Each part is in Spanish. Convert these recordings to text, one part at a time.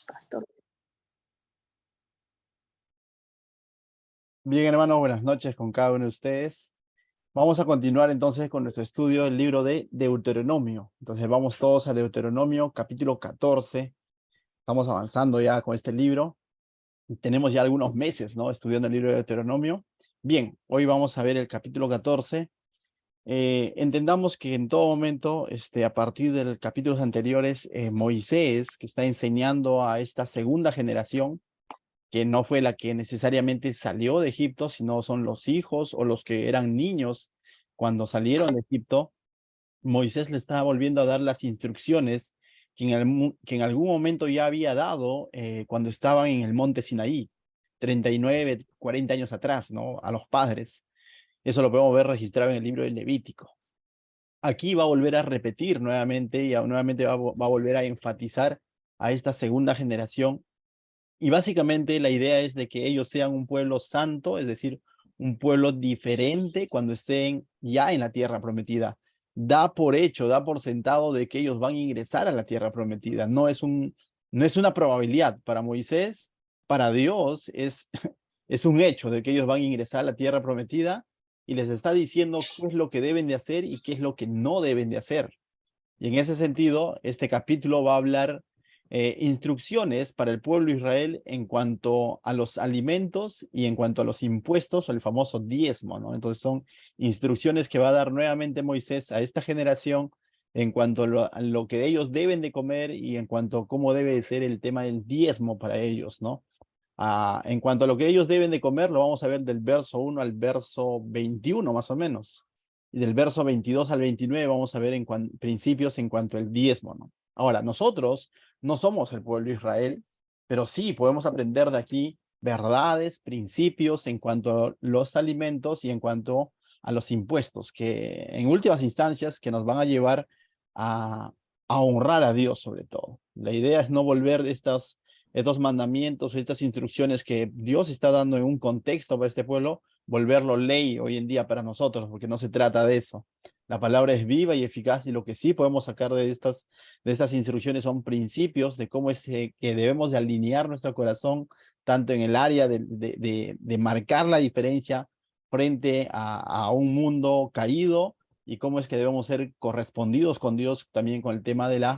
Pastor. Bien, hermanos, buenas noches con cada uno de ustedes. Vamos a continuar entonces con nuestro estudio del libro de Deuteronomio. Entonces vamos todos a Deuteronomio, capítulo 14. Estamos avanzando ya con este libro. Tenemos ya algunos meses, ¿no? Estudiando el libro de Deuteronomio. Bien, hoy vamos a ver el capítulo 14. Entendamos que en todo momento, a partir de los capítulos anteriores, Moisés, que está enseñando a esta segunda generación, que no fue la que necesariamente salió de Egipto, sino son los hijos o los que eran niños cuando salieron de Egipto. Moisés le estaba volviendo a dar las instrucciones que en algún momento ya había dado cuando estaban en el monte Sinaí, 39, 40 años atrás, ¿no? A los padres. Eso lo podemos ver registrado en el libro del Levítico. Aquí va a volver a repetir nuevamente y nuevamente va a volver a enfatizar a esta segunda generación, y básicamente la idea es de que ellos sean un pueblo santo, es decir, un pueblo diferente cuando estén ya en la tierra prometida. Da por hecho, da por sentado de que ellos van a ingresar a la tierra prometida. No es una probabilidad. Para Moisés, para Dios, es un hecho de que ellos van a ingresar a la tierra prometida y les está diciendo qué es lo que deben de hacer y qué es lo que no deben de hacer. Y en ese sentido, este capítulo va a hablar instrucciones para el pueblo de Israel en cuanto a los alimentos y en cuanto a los impuestos o el famoso diezmo, ¿no? Entonces son instrucciones que va a dar nuevamente Moisés a esta generación en cuanto a lo que ellos deben de comer y en cuanto a cómo debe ser el tema del diezmo para ellos, ¿no? En cuanto a lo que ellos deben de comer, lo vamos a ver del verso 1 al verso 21 más o menos. Y del verso 22 al 29 vamos a ver principios en cuanto al diezmo, ¿no? Ahora, nosotros no somos el pueblo de Israel, pero sí podemos aprender de aquí verdades, principios en cuanto a los alimentos y en cuanto a los impuestos, que en últimas instancias que nos van a llevar a, a honrar a Dios sobre todo. La idea es no volver estos mandamientos, estas instrucciones que Dios está dando en un contexto para este pueblo, volverlo ley hoy en día para nosotros, porque no se trata de eso. La palabra es viva y eficaz y lo que sí podemos sacar de estas instrucciones son principios de cómo es que debemos de alinear nuestro corazón, tanto en el área de marcar la diferencia frente a un mundo caído y cómo es que debemos ser correspondidos con Dios también con el tema de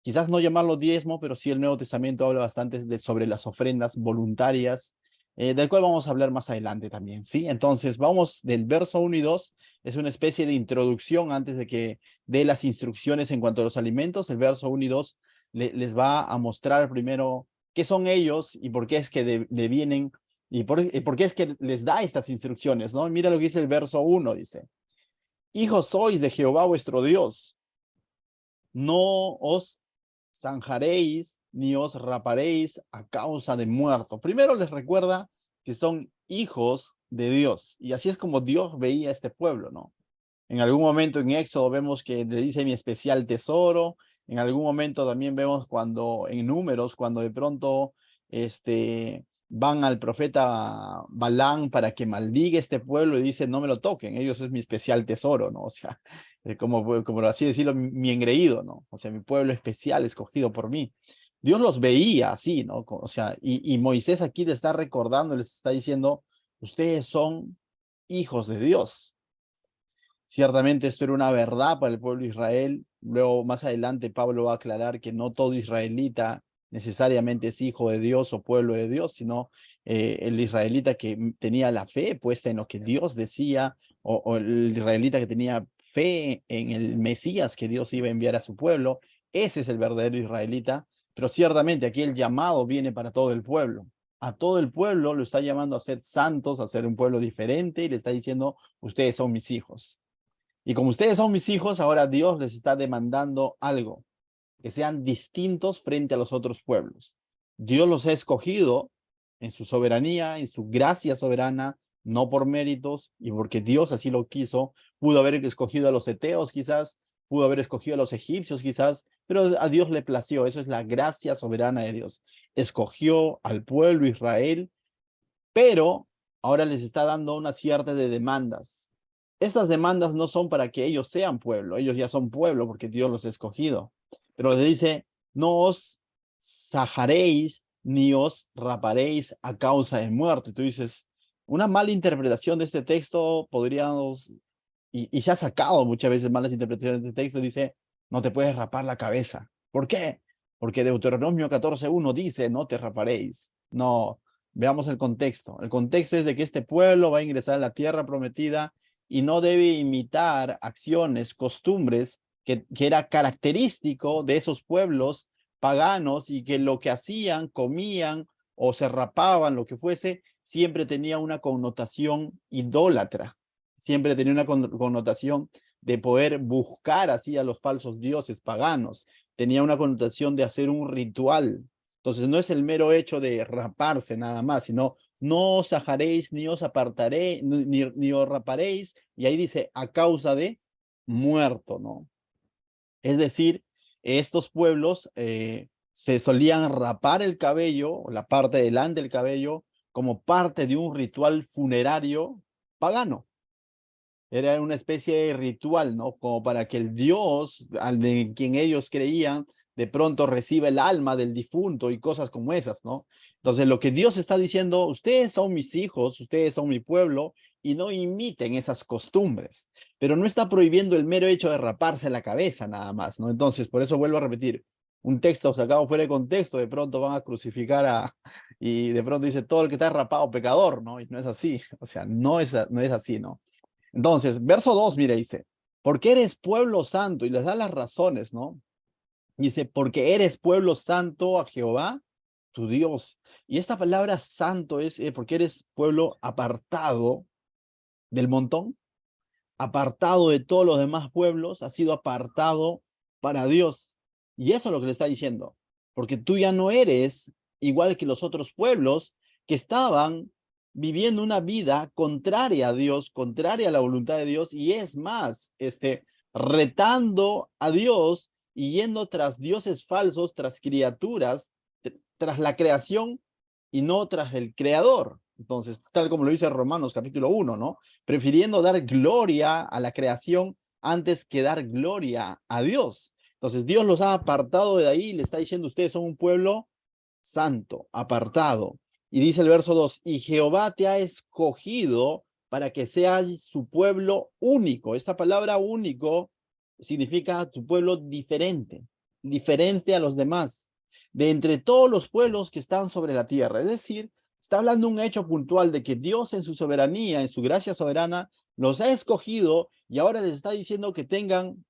quizás no llamarlo diezmo, pero sí el Nuevo Testamento habla bastante sobre las ofrendas voluntarias, del cual vamos a hablar más adelante también, ¿sí? Entonces, vamos del verso 1 y 2, es una especie de introducción antes de que dé las instrucciones en cuanto a los alimentos. El verso 1 y 2 les va a mostrar primero qué son ellos y por qué es que devienen y por qué es que les da estas instrucciones, ¿no? Mira lo que dice el verso 1, dice: hijos sois de Jehová vuestro Dios, no os zanjaréis ni os raparéis a causa de muerto. Primero les recuerda que son hijos de Dios, y así es como Dios veía a este pueblo, ¿no? En algún momento en Éxodo vemos que le dice mi especial tesoro. En algún momento también vemos cuando en Números, cuando de pronto van al profeta Balán para que maldiga este pueblo y dice no me lo toquen, ellos es mi especial tesoro, ¿no? O sea, como así decirlo, mi engreído, ¿no? O sea, mi pueblo especial escogido por mí. Dios los veía así, ¿no? O sea, y Moisés aquí le está recordando, les está diciendo, ustedes son hijos de Dios. Ciertamente esto era una verdad para el pueblo de Israel. Luego, más adelante, Pablo va a aclarar que no todo israelita necesariamente es hijo de Dios o pueblo de Dios, sino el israelita que tenía la fe puesta en lo que Dios decía, o el israelita que tenía fe en el Mesías que Dios iba a enviar a su pueblo. Ese es el verdadero israelita, pero ciertamente aquí el llamado viene para todo el pueblo. A todo el pueblo lo está llamando a ser santos, a ser un pueblo diferente, y le está diciendo, ustedes son mis hijos. Y como ustedes son mis hijos, ahora Dios les está demandando algo, que sean distintos frente a los otros pueblos. Dios los ha escogido en su soberanía, en su gracia soberana, no por méritos, y porque Dios así lo quiso. Pudo haber escogido a los heteos quizás, pudo haber escogido a los egipcios quizás, pero a Dios le plació. Eso es la gracia soberana de Dios. Escogió al pueblo Israel, pero ahora les está dando una cierta de demandas. Estas demandas no son para que ellos sean pueblo, ellos ya son pueblo porque Dios los ha escogido, pero les dice, no os sajaréis ni os raparéis a causa de muerte. Y tú dices, una mala interpretación de este texto podríamos, y se ha sacado muchas veces malas interpretaciones de este texto, dice, no te puedes rapar la cabeza. ¿Por qué? Porque Deuteronomio 14:1 dice, no te raparéis. No, veamos el contexto. El contexto es de que este pueblo va a ingresar a la tierra prometida y no debe imitar acciones, costumbres que era característico de esos pueblos paganos y que lo que hacían, comían o se rapaban, lo que fuese, siempre tenía una connotación idólatra, siempre tenía una connotación de poder buscar así a los falsos dioses paganos, tenía una connotación de hacer un ritual. Entonces no es el mero hecho de raparse nada más, sino no os sajaréis ni os apartaréis, ni os raparéis, y ahí dice a causa de muerto, ¿no? Es decir, estos pueblos se solían rapar el cabello, o la parte delante del cabello, como parte de un ritual funerario pagano. Era una especie de ritual, ¿no? Como para que el Dios al de quien ellos creían de pronto reciba el alma del difunto y cosas como esas, ¿no? Entonces lo que Dios está diciendo, ustedes son mis hijos, ustedes son mi pueblo y no imiten esas costumbres, pero no está prohibiendo el mero hecho de raparse la cabeza nada más, ¿no? Entonces por eso vuelvo a repetir, un texto sacado fuera de contexto, de pronto van a crucificar y de pronto dice todo el que está rapado pecador, ¿no? Y no es así, o sea, no es así, ¿no? Entonces, verso 2, mire, dice, porque eres pueblo santo, y les da las razones, ¿no? Dice, porque eres pueblo santo a Jehová, tu Dios. Y esta palabra santo es porque eres pueblo apartado del montón, apartado de todos los demás pueblos, ha sido apartado para Dios. Y eso es lo que le está diciendo, porque tú ya no eres igual que los otros pueblos que estaban viviendo una vida contraria a Dios, contraria a la voluntad de Dios, y es más, retando a Dios y yendo tras dioses falsos, tras criaturas, tras la creación y no tras el creador. Entonces, tal como lo dice Romanos capítulo 1, ¿no? Prefiriendo dar gloria a la creación antes que dar gloria a Dios. Entonces, Dios los ha apartado de ahí y le está diciendo, ustedes son un pueblo santo, apartado. Y dice el verso 2, y Jehová te ha escogido para que seas su pueblo único. Esta palabra único significa tu pueblo diferente, diferente a los demás, de entre todos los pueblos que están sobre la tierra. Es decir, está hablando un hecho puntual de que Dios en su soberanía, en su gracia soberana, los ha escogido y ahora les está diciendo que tengan,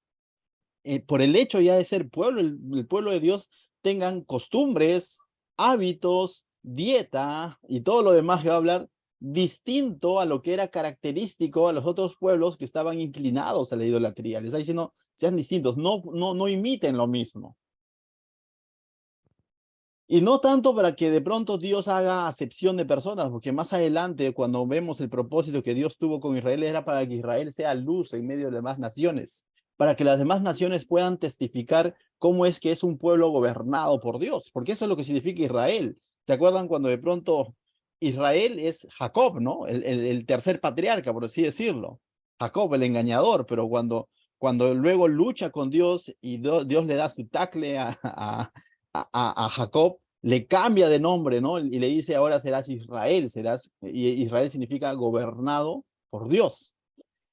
por el hecho ya de ser pueblo, el pueblo de Dios, tengan costumbres, hábitos, dieta y todo lo demás que va a hablar distinto a lo que era característico a los otros pueblos que estaban inclinados a la idolatría. Les está diciendo, sean distintos, no imiten lo mismo. Y no tanto para que de pronto Dios haga acepción de personas, porque más adelante, cuando vemos el propósito que Dios tuvo con Israel, era para que Israel sea luz en medio de las demás naciones, para que las demás naciones puedan testificar cómo es que es un pueblo gobernado por Dios, porque eso es lo que significa Israel. ¿Se acuerdan cuando de pronto Israel es Jacob, ¿no? El tercer patriarca, por así decirlo. Jacob, el engañador, pero cuando luego lucha con Dios y Dios le da su tacle a Jacob, le cambia de nombre, ¿no? Y le dice, ahora serás Israel, y Israel significa gobernado por Dios.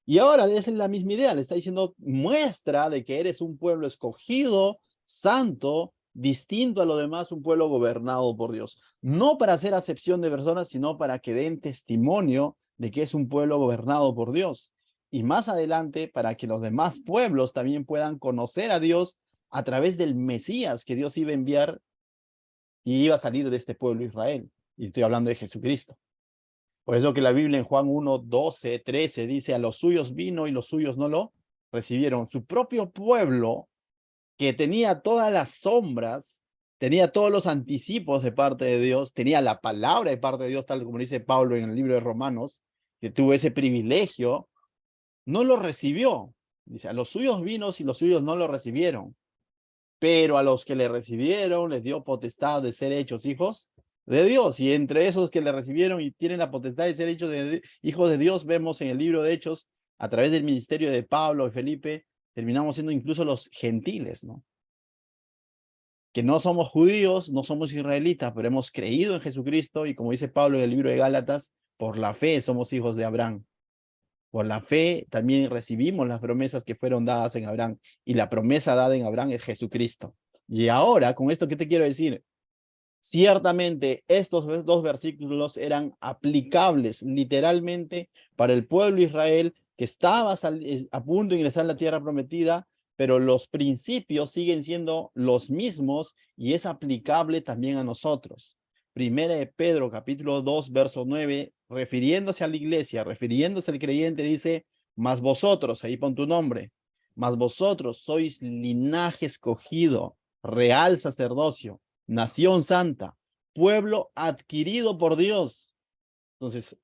Y ahora es la misma idea, le está diciendo, muestra de que eres un pueblo escogido, santo, distinto a lo demás, un pueblo gobernado por Dios. No para hacer acepción de personas, sino para que den testimonio de que es un pueblo gobernado por Dios. Y más adelante, para que los demás pueblos también puedan conocer a Dios a través del Mesías que Dios iba a enviar y iba a salir de este pueblo Israel. Y estoy hablando de Jesucristo. Por eso que la Biblia en Juan 1, 12, 13 dice, a los suyos vino y los suyos no lo recibieron. Su propio pueblo, que tenía todas las sombras, tenía todos los anticipos de parte de Dios, tenía la palabra de parte de Dios, tal como dice Pablo en el libro de Romanos, que tuvo ese privilegio, no lo recibió. Dice, a los suyos vino y los suyos no lo recibieron. Pero a los que le recibieron les dio potestad de ser hechos hijos de Dios. Y entre esos que le recibieron y tienen la potestad de ser hechos hijos de Dios, vemos en el libro de Hechos, a través del ministerio de Pablo y Felipe, terminamos siendo incluso los gentiles, ¿no? que no somos judíos, no somos israelitas, pero hemos creído en Jesucristo y como dice Pablo en el libro de Gálatas, por la fe somos hijos de Abraham. Por la fe también recibimos las promesas que fueron dadas en Abraham y la promesa dada en Abraham es Jesucristo. Y ahora, con esto, ¿qué te quiero decir? Ciertamente estos dos versículos eran aplicables literalmente para el pueblo de Israel que estaba a punto de ingresar a la tierra prometida, pero los principios siguen siendo los mismos y es aplicable también a nosotros. Primera de Pedro, capítulo 2, verso 9, refiriéndose a la iglesia, refiriéndose al creyente, dice, mas vosotros, ahí pon tu nombre, mas vosotros sois linaje escogido, real sacerdocio, nación santa, pueblo adquirido por Dios. Entonces,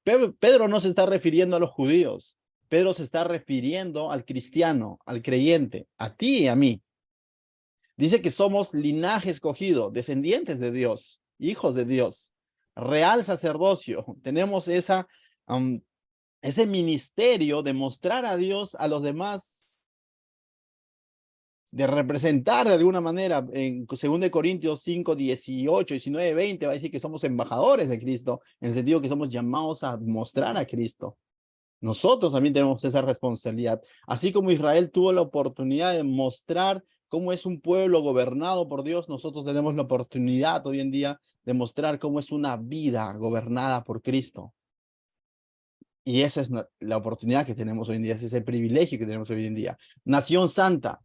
Pedro no se está refiriendo a los judíos, Pedro se está refiriendo al cristiano, al creyente, a ti y a mí. Dice que somos linaje escogido, descendientes de Dios, hijos de Dios, real sacerdocio. Tenemos ese ministerio de mostrar a Dios a los demás, de representar de alguna manera. En 2 Corintios 5, 18, 19, 20 va a decir que somos embajadores de Cristo, en el sentido que somos llamados a mostrar a Cristo. Nosotros también tenemos esa responsabilidad. Así como Israel tuvo la oportunidad de mostrar cómo es un pueblo gobernado por Dios, nosotros tenemos la oportunidad hoy en día de mostrar cómo es una vida gobernada por Cristo. Y esa es la oportunidad que tenemos hoy en día, ese es el privilegio que tenemos hoy en día. Nación santa.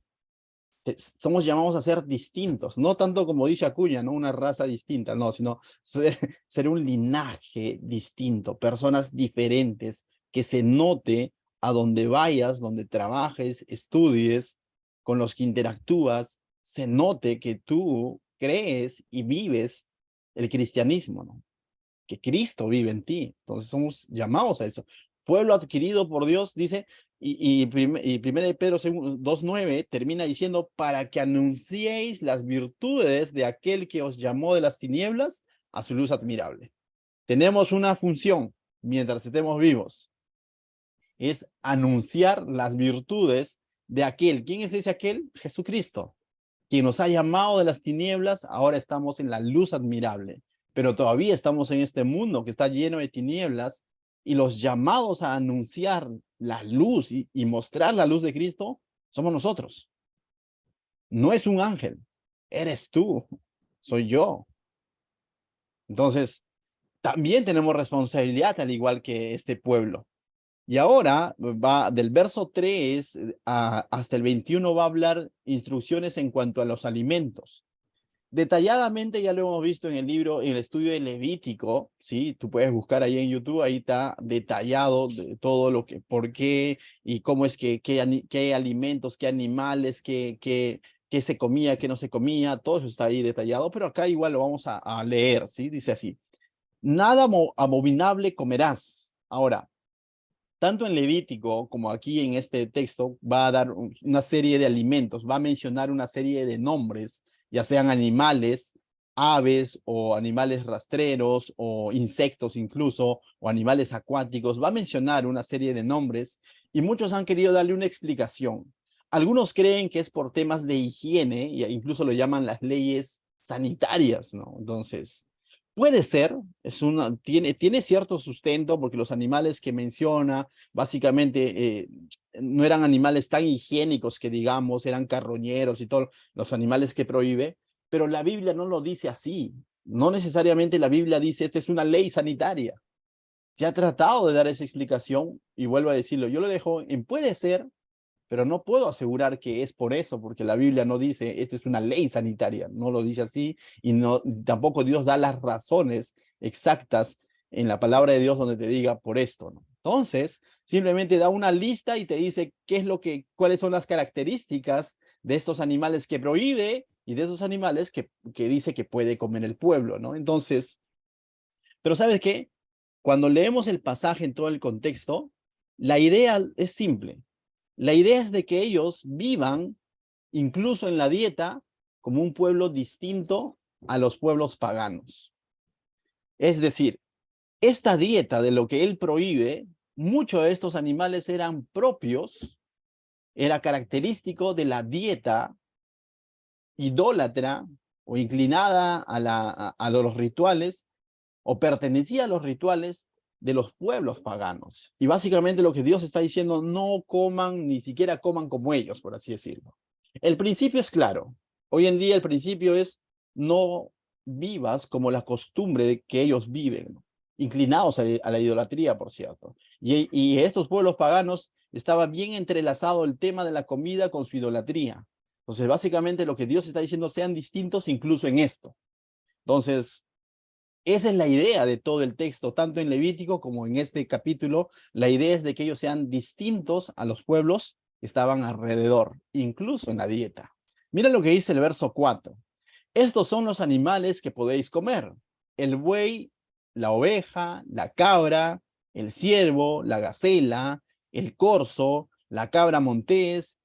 Somos llamados a ser distintos, no tanto como dice Acuña, no una raza distinta, no, sino ser un linaje distinto, personas diferentes, que se note a donde vayas, donde trabajes, estudies, con los que interactúas, se note que tú crees y vives el cristianismo, ¿no? Que Cristo vive en ti. Entonces somos llamados a eso. Pueblo adquirido por Dios, dice, y primera de Pedro 2:9 termina diciendo, para que anunciéis las virtudes de aquel que os llamó de las tinieblas a su luz admirable. Tenemos una función mientras estemos vivos, es anunciar las virtudes de aquel. ¿Quién es ese aquel? Jesucristo, quien nos ha llamado de las tinieblas. Ahora estamos en la luz admirable, pero todavía estamos en este mundo que está lleno de tinieblas, y los llamados a anunciar la luz y mostrar la luz de Cristo somos nosotros. No es un ángel, eres tú, soy yo. Entonces, también tenemos responsabilidad al igual que este pueblo. Y ahora va del verso 3 hasta el 21, va a hablar instrucciones en cuanto a los alimentos. Detalladamente ya lo hemos visto en el libro, en el estudio de Levítico, ¿sí? Tú puedes buscar ahí en YouTube, ahí está detallado de todo lo que, por qué y cómo es que, qué alimentos, qué animales, qué se comía, qué no se comía, todo eso está ahí detallado, pero acá igual lo vamos a leer, ¿sí? Dice así, nada abominable comerás. Ahora, tanto en Levítico como aquí en este texto va a dar una serie de alimentos, va a mencionar una serie de nombres, ya sean animales, aves o animales rastreros o insectos incluso, o animales acuáticos. Va a mencionar una serie de nombres y muchos han querido darle una explicación. Algunos creen que es por temas de higiene e incluso lo llaman las leyes sanitarias, ¿no? Entonces, puede ser, tiene cierto sustento porque los animales que menciona básicamente no eran animales tan higiénicos que digamos, eran carroñeros y todos los animales que prohíbe, pero la Biblia no lo dice así. No necesariamente la Biblia dice esto es una ley sanitaria. Se ha tratado de dar esa explicación y vuelvo a decirlo, yo lo dejo en puede ser, pero no puedo asegurar que es por eso, porque la Biblia no dice, esto es una ley sanitaria, no lo dice así, y no, tampoco Dios da las razones exactas en la palabra de Dios donde te diga por esto, ¿no? Entonces, simplemente da una lista y te dice cuáles son las características de estos animales que prohíbe y de esos animales que dice que puede comer el pueblo, ¿no? Entonces, pero ¿sabes qué? Cuando leemos el pasaje en todo el contexto, la idea es simple. La idea es de que ellos vivan, incluso en la dieta, como un pueblo distinto a los pueblos paganos. Es decir, esta dieta de lo que él prohíbe, muchos de estos animales eran propios, era característico de la dieta idólatra o inclinada a los rituales o pertenecía a los rituales de los pueblos paganos. Y básicamente lo que Dios está diciendo, no coman, ni siquiera coman como ellos, por así decirlo. El principio es claro. Hoy en día el principio es no vivas como la costumbre de que ellos viven, ¿no? Inclinados a la idolatría, por cierto. Y estos pueblos paganos estaba bien entrelazado el tema de la comida con su idolatría. Entonces, básicamente lo que Dios está diciendo, sean distintos incluso en esto. Entonces, esa es la idea de todo el texto, tanto en Levítico como en este capítulo. La idea es de que ellos sean distintos a los pueblos que estaban alrededor, incluso en la dieta. Mira lo que dice el verso 4. Estos son los animales que podéis comer: el buey, la oveja, la cabra, el ciervo, la gacela, el corzo, la cabra montés,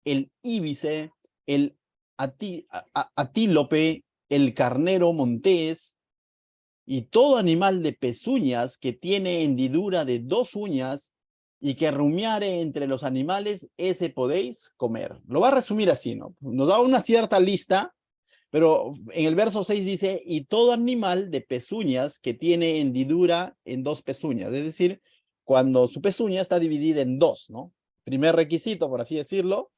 el íbice, el atílope, el carnero montés, y todo animal de pezuñas que tiene hendidura de 2 uñas y que rumiare entre los animales, ese podéis comer. Lo va a resumir así, ¿no? Nos da una cierta lista, pero en el verso 6 dice, y todo animal de pezuñas que tiene hendidura en 2 pezuñas, es decir, cuando su pezuña está dividida en 2, ¿no? Primer requisito, por así decirlo,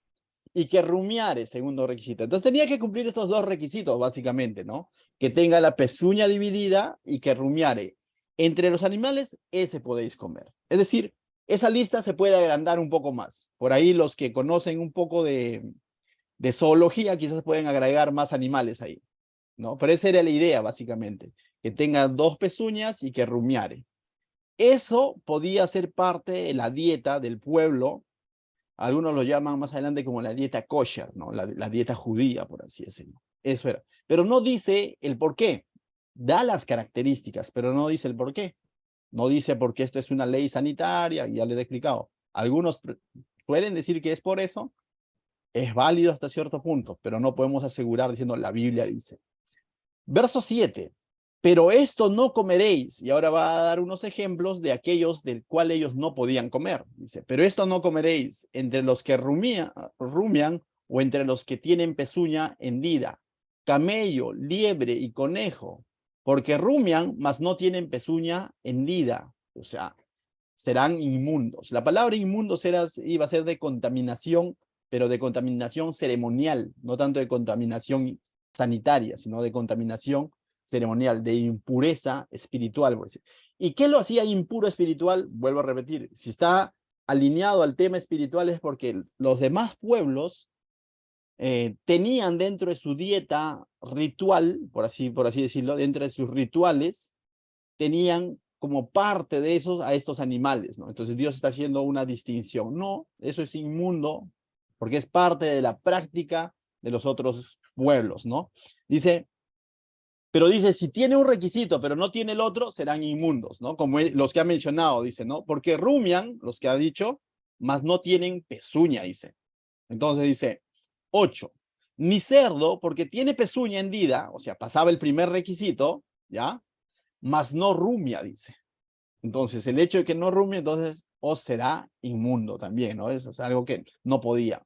y que rumiare, segundo requisito. Entonces tenía que cumplir estos 2 requisitos, básicamente, ¿no? Que tenga la pezuña dividida y que rumiare. Entre los animales, ese podéis comer. Es decir, esa lista se puede agrandar un poco más. Por ahí los que conocen un poco de zoología quizás pueden agregar más animales ahí, ¿no? Pero esa era la idea, básicamente, que tenga 2 pezuñas y que rumiare. Eso podía ser parte de la dieta del pueblo. Algunos lo llaman más adelante como la dieta kosher, ¿no? La dieta judía, por así decirlo. Eso era. Pero no dice el por qué. Da las características, pero no dice el por qué. No dice porque esto es una ley sanitaria, ya les he explicado. Algunos suelen decir que es por eso. Es válido hasta cierto punto, pero no podemos asegurar diciendo la Biblia dice. Verso 7. Pero esto no comeréis. Y ahora va a dar unos ejemplos de aquellos del cual ellos no podían comer. Dice, pero esto no comeréis entre los que rumian o entre los que tienen pezuña hendida, camello, liebre y conejo, porque rumian, mas no tienen pezuña hendida. O sea, serán inmundos. La palabra inmundos iba a ser de contaminación, pero de contaminación ceremonial, no tanto de contaminación sanitaria, sino de contaminación ceremonial, de impureza espiritual. Por decir. ¿Y qué lo hacía impuro espiritual? Vuelvo a repetir, si está alineado al tema espiritual es porque los demás pueblos tenían dentro de su dieta ritual, por así decirlo, dentro de sus rituales, tenían como parte de esos a estos animales, ¿no? Entonces Dios está haciendo una distinción. No, eso es inmundo, porque es parte de la práctica de los otros pueblos, ¿no? Dice, pero dice, si tiene un requisito, pero no tiene el otro, serán inmundos, ¿no? Como los que ha mencionado, dice, ¿no? Porque rumian, los que ha dicho, mas no tienen pezuña, dice. Entonces dice, 8. Ni cerdo, porque tiene pezuña hendida, o sea, pasaba el primer requisito, ¿ya? Mas no rumia, dice. Entonces, el hecho de que no rumie, entonces, os será inmundo también, ¿no? Eso es algo que no podía.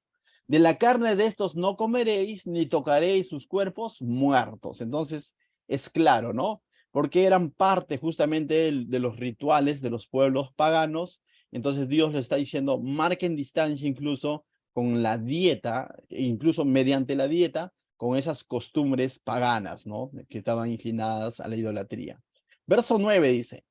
De la carne de estos no comeréis, ni tocaréis sus cuerpos muertos. Entonces, es claro, ¿no? Porque eran parte justamente de los rituales de los pueblos paganos. Entonces, Dios le está diciendo, marquen distancia incluso con la dieta, incluso mediante la dieta, con esas costumbres paganas, ¿no? Que estaban inclinadas a la idolatría. Verso 9 dice,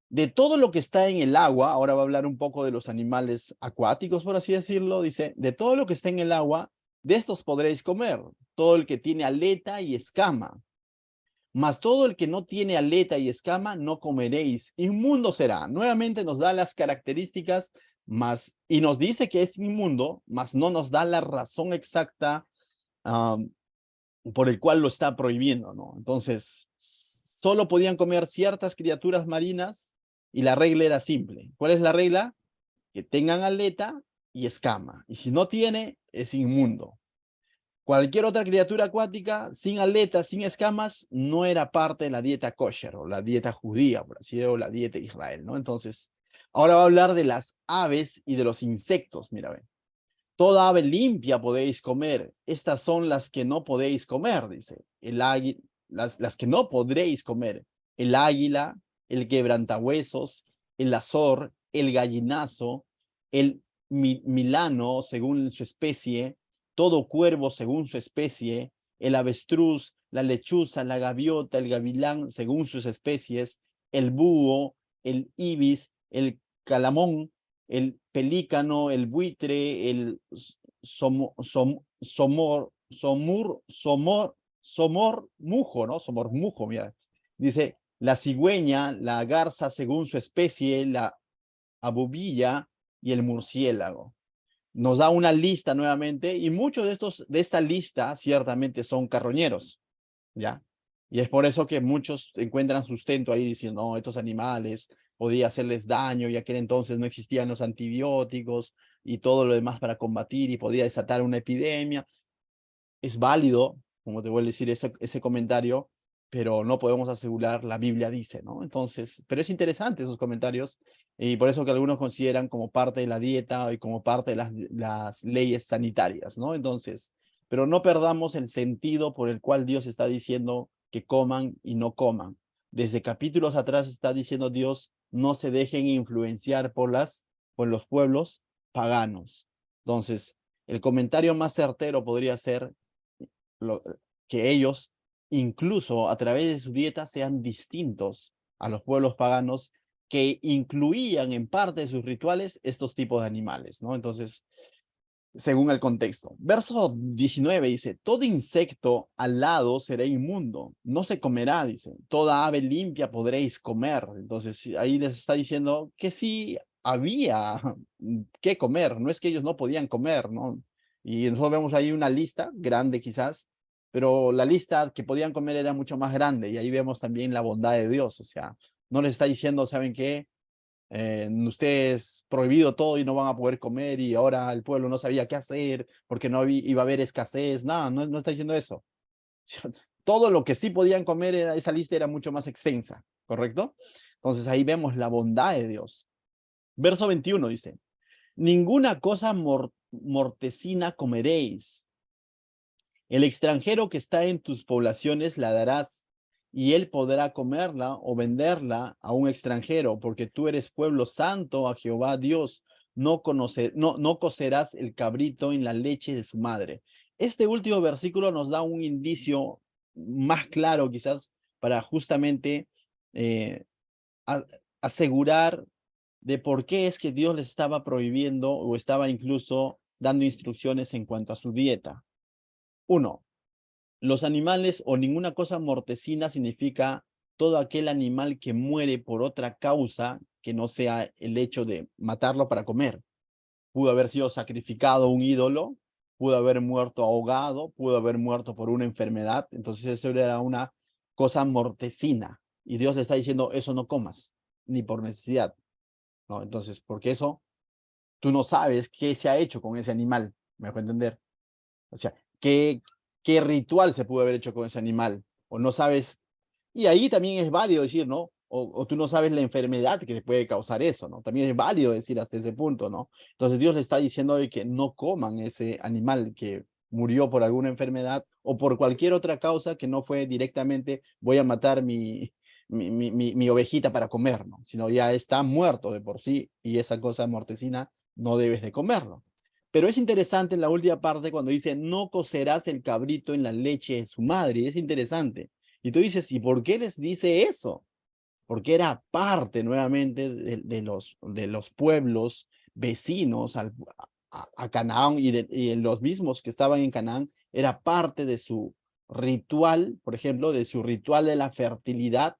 de todo lo que está en el agua, ahora va a hablar un poco de los animales acuáticos, por así decirlo, dice, de todo lo que está en el agua, de estos podréis comer, todo el que tiene aleta y escama, mas todo el que no tiene aleta y escama no comeréis, inmundo será. Nuevamente nos da las características, y nos dice que es inmundo, mas no nos da la razón exacta por el cual lo está prohibiendo, ¿no? Entonces, solo podían comer ciertas criaturas marinas y la regla era simple. ¿Cuál es la regla? Que tengan aleta y escama. Y si no tiene, es inmundo. Cualquier otra criatura acuática sin aletas, sin escamas, no era parte de la dieta kosher o la dieta judía, por así decirlo, o la dieta de Israel, ¿no? Entonces, ahora va a hablar de las aves y de los insectos, mira, ven. Toda ave limpia podéis comer. Estas son las que no podéis comer, dice. Las que no podréis comer. El águila, el quebrantahuesos, el azor, el gallinazo, el milano según su especie, todo cuervo según su especie, el avestruz, la lechuza, la gaviota, el gavilán según sus especies, el búho, el ibis, el calamón, el pelícano, el buitre, el somormujo, ¿no? Somormujo, mira. Dice, la cigüeña, la garza según su especie, la abubilla y el murciélago. Nos da una lista nuevamente y muchos de esta lista ciertamente son carroñeros, ¿ya? Y es por eso que muchos encuentran sustento ahí diciendo, no, estos animales podía hacerles daño, y aquel entonces no existían los antibióticos y todo lo demás para combatir y podía desatar una epidemia. Es válido, como te vuelvo a decir, ese comentario, pero no podemos asegurar, la Biblia dice, ¿no? Entonces, pero es interesante esos comentarios y por eso que algunos consideran como parte de la dieta y como parte de las leyes sanitarias, ¿no? Entonces, pero no perdamos el sentido por el cual Dios está diciendo que coman y no coman. Desde capítulos atrás está diciendo Dios, no se dejen influenciar por los pueblos paganos. Entonces, el comentario más certero podría ser que ellos, incluso a través de su dieta, sean distintos a los pueblos paganos que incluían en parte de sus rituales estos tipos de animales, ¿no? Entonces, según el contexto. Verso 19 dice, todo insecto alado será inmundo, no se comerá, dice, toda ave limpia podréis comer. Entonces, ahí les está diciendo que sí había que comer, no es que ellos no podían comer, ¿no? Y nosotros vemos ahí una lista grande quizás, pero la lista que podían comer era mucho más grande y ahí vemos también la bondad de Dios, o sea, no les está diciendo, ¿saben qué? Ustedes prohibido todo y no van a poder comer y ahora el pueblo no sabía qué hacer porque no iba a haber escasez. No está diciendo eso. Todo lo que sí podían comer, esa lista era mucho más extensa, ¿correcto? Entonces ahí vemos la bondad de Dios. Verso 21 dice, ninguna cosa mortecina comeréis. El extranjero que está en tus poblaciones la darás, y él podrá comerla o venderla a un extranjero, porque tú eres pueblo santo a Jehová Dios. No cocerás el cabrito en la leche de su madre. Este último versículo nos da un indicio más claro, quizás, para justamente eh, asegurar de por qué es que Dios les estaba prohibiendo o estaba incluso dando instrucciones en cuanto a su dieta. Uno, los animales o ninguna cosa mortecina significa todo aquel animal que muere por otra causa que no sea el hecho de matarlo para comer. Pudo haber sido sacrificado a un ídolo, pudo haber muerto ahogado, pudo haber muerto por una enfermedad. Entonces eso era una cosa mortecina. Y Dios le está diciendo, eso no comas, ni por necesidad, ¿no? Entonces, porque eso, tú no sabes qué se ha hecho con ese animal, me dejo entender. O sea, ¿qué ritual se pudo haber hecho con ese animal? O no sabes, y ahí también es válido decir, ¿no? O tú no sabes la enfermedad que te puede causar eso, ¿no? También es válido decir hasta ese punto, ¿no? Entonces Dios le está diciendo de que no coman ese animal que murió por alguna enfermedad o por cualquier otra causa que no fue directamente voy a matar mi ovejita para comer, ¿no? Sino ya está muerto de por sí y esa cosa mortecina no debes de comerlo. Pero es interesante en la última parte cuando dice, no cocerás el cabrito en la leche de su madre. Es interesante. Y tú dices, ¿y por qué les dice eso? Porque era parte nuevamente de los pueblos vecinos a Canaán y los mismos que estaban en Canaán, era parte de su ritual, por ejemplo, de su ritual de la fertilidad,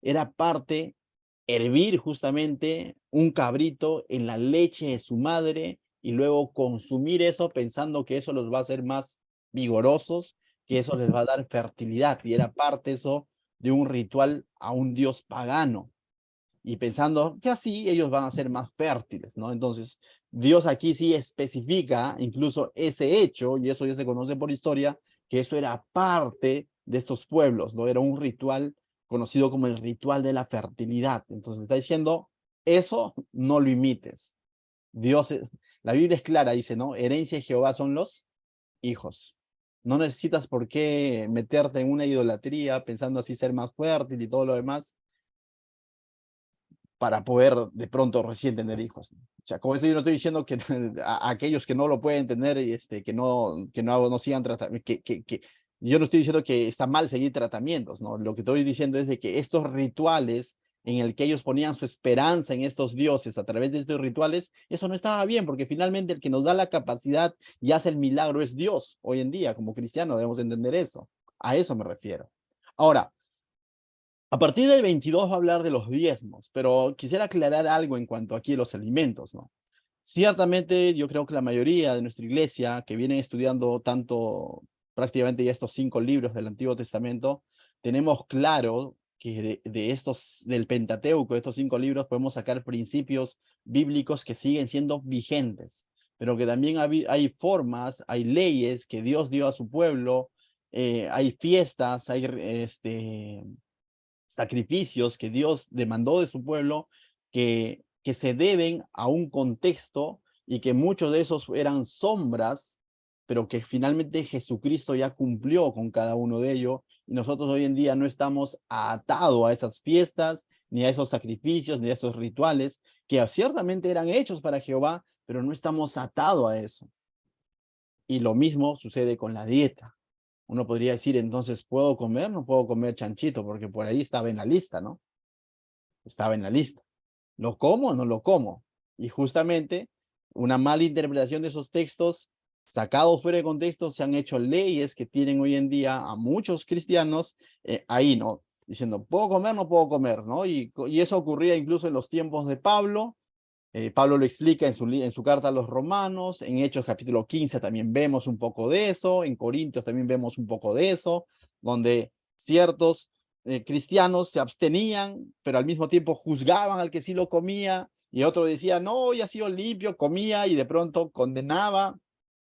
era parte hervir justamente un cabrito en la leche de su madre y luego consumir eso pensando que eso los va a hacer más vigorosos, que eso les va a dar fertilidad. Y era parte eso de un ritual a un dios pagano. Y pensando que así ellos van a ser más fértiles, ¿no? Entonces, Dios aquí sí especifica incluso ese hecho, y eso ya se conoce por historia, que eso era parte de estos pueblos, ¿no? Era un ritual conocido como el ritual de la fertilidad. Entonces está diciendo, eso no lo imites. Dios La Biblia es clara, dice, ¿no? Herencia de Jehová son los hijos. No necesitas por qué meterte en una idolatría pensando así ser más fuerte y todo lo demás para poder de pronto recién tener hijos. O sea, como esto yo no estoy diciendo que a aquellos que no lo pueden tener, no sigan tratando, yo no estoy diciendo que está mal seguir tratamientos, ¿no? Lo que estoy diciendo es de que estos rituales en el que ellos ponían su esperanza en estos dioses a través de estos rituales, eso no estaba bien, porque finalmente el que nos da la capacidad y hace el milagro es Dios. Hoy en día, como cristianos, debemos entender eso. A eso me refiero. Ahora, a partir del 22 va a hablar de los diezmos, pero quisiera aclarar algo en cuanto aquí a los alimentos, ¿no? Ciertamente, yo creo que la mayoría de nuestra iglesia que vienen estudiando tanto prácticamente ya estos 5 libros del Antiguo Testamento, tenemos claro que del Pentateuco, de estos 5 libros, podemos sacar principios bíblicos que siguen siendo vigentes, pero que también hay formas, hay leyes que Dios dio a su pueblo, hay fiestas, hay sacrificios que Dios demandó de su pueblo que se deben a un contexto y que muchos de esos eran sombras, pero que finalmente Jesucristo ya cumplió con cada uno de ellos y nosotros hoy en día no estamos atados a esas fiestas, ni a esos sacrificios, ni a esos rituales que ciertamente eran hechos para Jehová, pero no estamos atados a eso. Y lo mismo sucede con la dieta. Uno podría decir, entonces, ¿puedo comer? No puedo comer chanchito, porque por ahí estaba en la lista, ¿no? Estaba en la lista. ¿Lo como o no lo como? Y justamente una mala interpretación de esos textos, sacados fuera de contexto, se han hecho leyes que tienen hoy en día a muchos cristianos ahí, ¿no? Diciendo, ¿puedo comer? No puedo comer, ¿no? Y eso ocurría incluso en los tiempos de Pablo. Pablo lo explica en su carta a los Romanos, en Hechos capítulo 15 también vemos un poco de eso, en Corintios también vemos un poco de eso, donde ciertos cristianos se abstenían, pero al mismo tiempo juzgaban al que sí lo comía, y otro decía, no, ya ha sido limpio, comía, y de pronto condenaba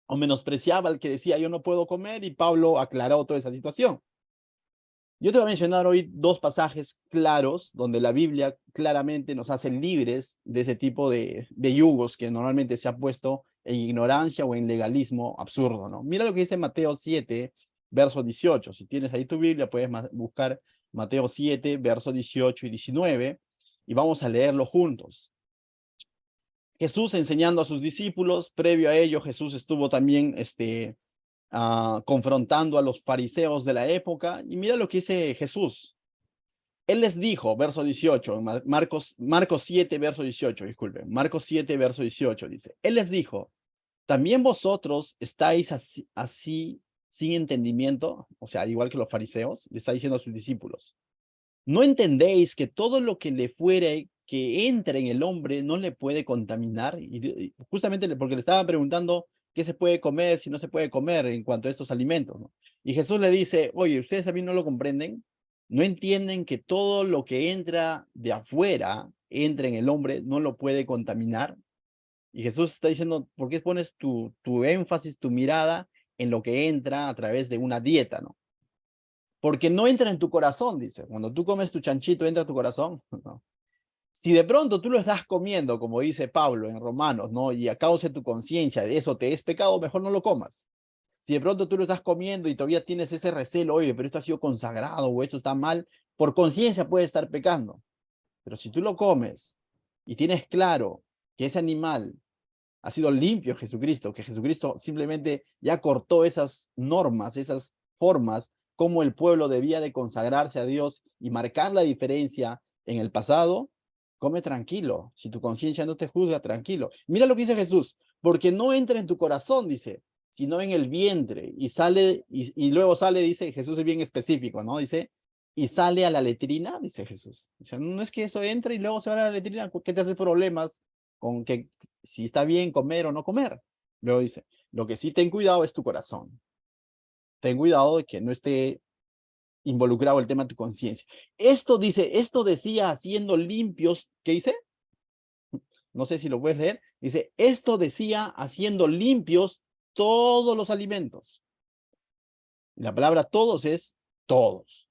o menospreciaba al que decía, yo no puedo comer, y Pablo aclaró toda esa situación. Yo te voy a mencionar hoy 2 pasajes claros donde la Biblia claramente nos hace libres de ese tipo de yugos que normalmente se ha puesto en ignorancia o en legalismo absurdo, ¿no? Mira lo que dice Mateo 7, verso 18. Si tienes ahí tu Biblia, puedes buscar Mateo 7, verso 18 y 19, y vamos a leerlo juntos. Jesús enseñando a sus discípulos, previo a ello Jesús estuvo también confrontando a los fariseos de la época, y mira lo que dice Jesús. Él les dijo, verso 18, Marcos 7, verso 18, disculpen, Marcos 7, verso 18, dice, Él les dijo, ¿también vosotros estáis así sin entendimiento? O sea, igual que los fariseos, le está diciendo a sus discípulos, ¿no entendéis que todo lo que le fuere que entre en el hombre no le puede contaminar? Y justamente porque le estaba preguntando qué se puede comer, si no se puede comer en cuanto a estos alimentos, ¿no? Y Jesús le dice, oye, ¿ustedes también no lo comprenden? ¿No entienden que todo lo que entra de afuera, entra en el hombre, no lo puede contaminar? Y Jesús está diciendo, ¿por qué pones tu énfasis, tu mirada en lo que entra a través de una dieta, ¿no? Porque no entra en tu corazón, dice. Cuando tú comes tu chanchito, entra a tu corazón. ¿No? Si de pronto tú lo estás comiendo, como dice Pablo en Romanos, ¿no? Y a causa de tu conciencia, de eso te es pecado, mejor no lo comas. Si de pronto tú lo estás comiendo y todavía tienes ese recelo, oye, pero esto ha sido consagrado o esto está mal, por conciencia puede estar pecando. Pero si tú lo comes y tienes claro que ese animal ha sido limpio en Jesucristo, que Jesucristo simplemente ya cortó esas normas, esas formas, como el pueblo debía de consagrarse a Dios y marcar la diferencia en el pasado, come tranquilo. Si tu conciencia no te juzga, tranquilo. Mira lo que dice Jesús, porque no entra en tu corazón, dice, sino en el vientre y sale, y luego sale, dice, Jesús es bien específico, ¿no? Dice, y sale a la letrina, dice Jesús. O sea, no es que eso entre y luego se va a la letrina, ¿qué te hace problemas con que si está bien comer o no comer? Luego dice, lo que sí ten cuidado es tu corazón. Ten cuidado de que no esté involucrado el tema de tu conciencia. Esto dice, esto decía haciendo limpios, ¿qué dice? No sé si lo puedes leer. Dice, esto decía haciendo limpios todos los alimentos. La palabra todos es todos.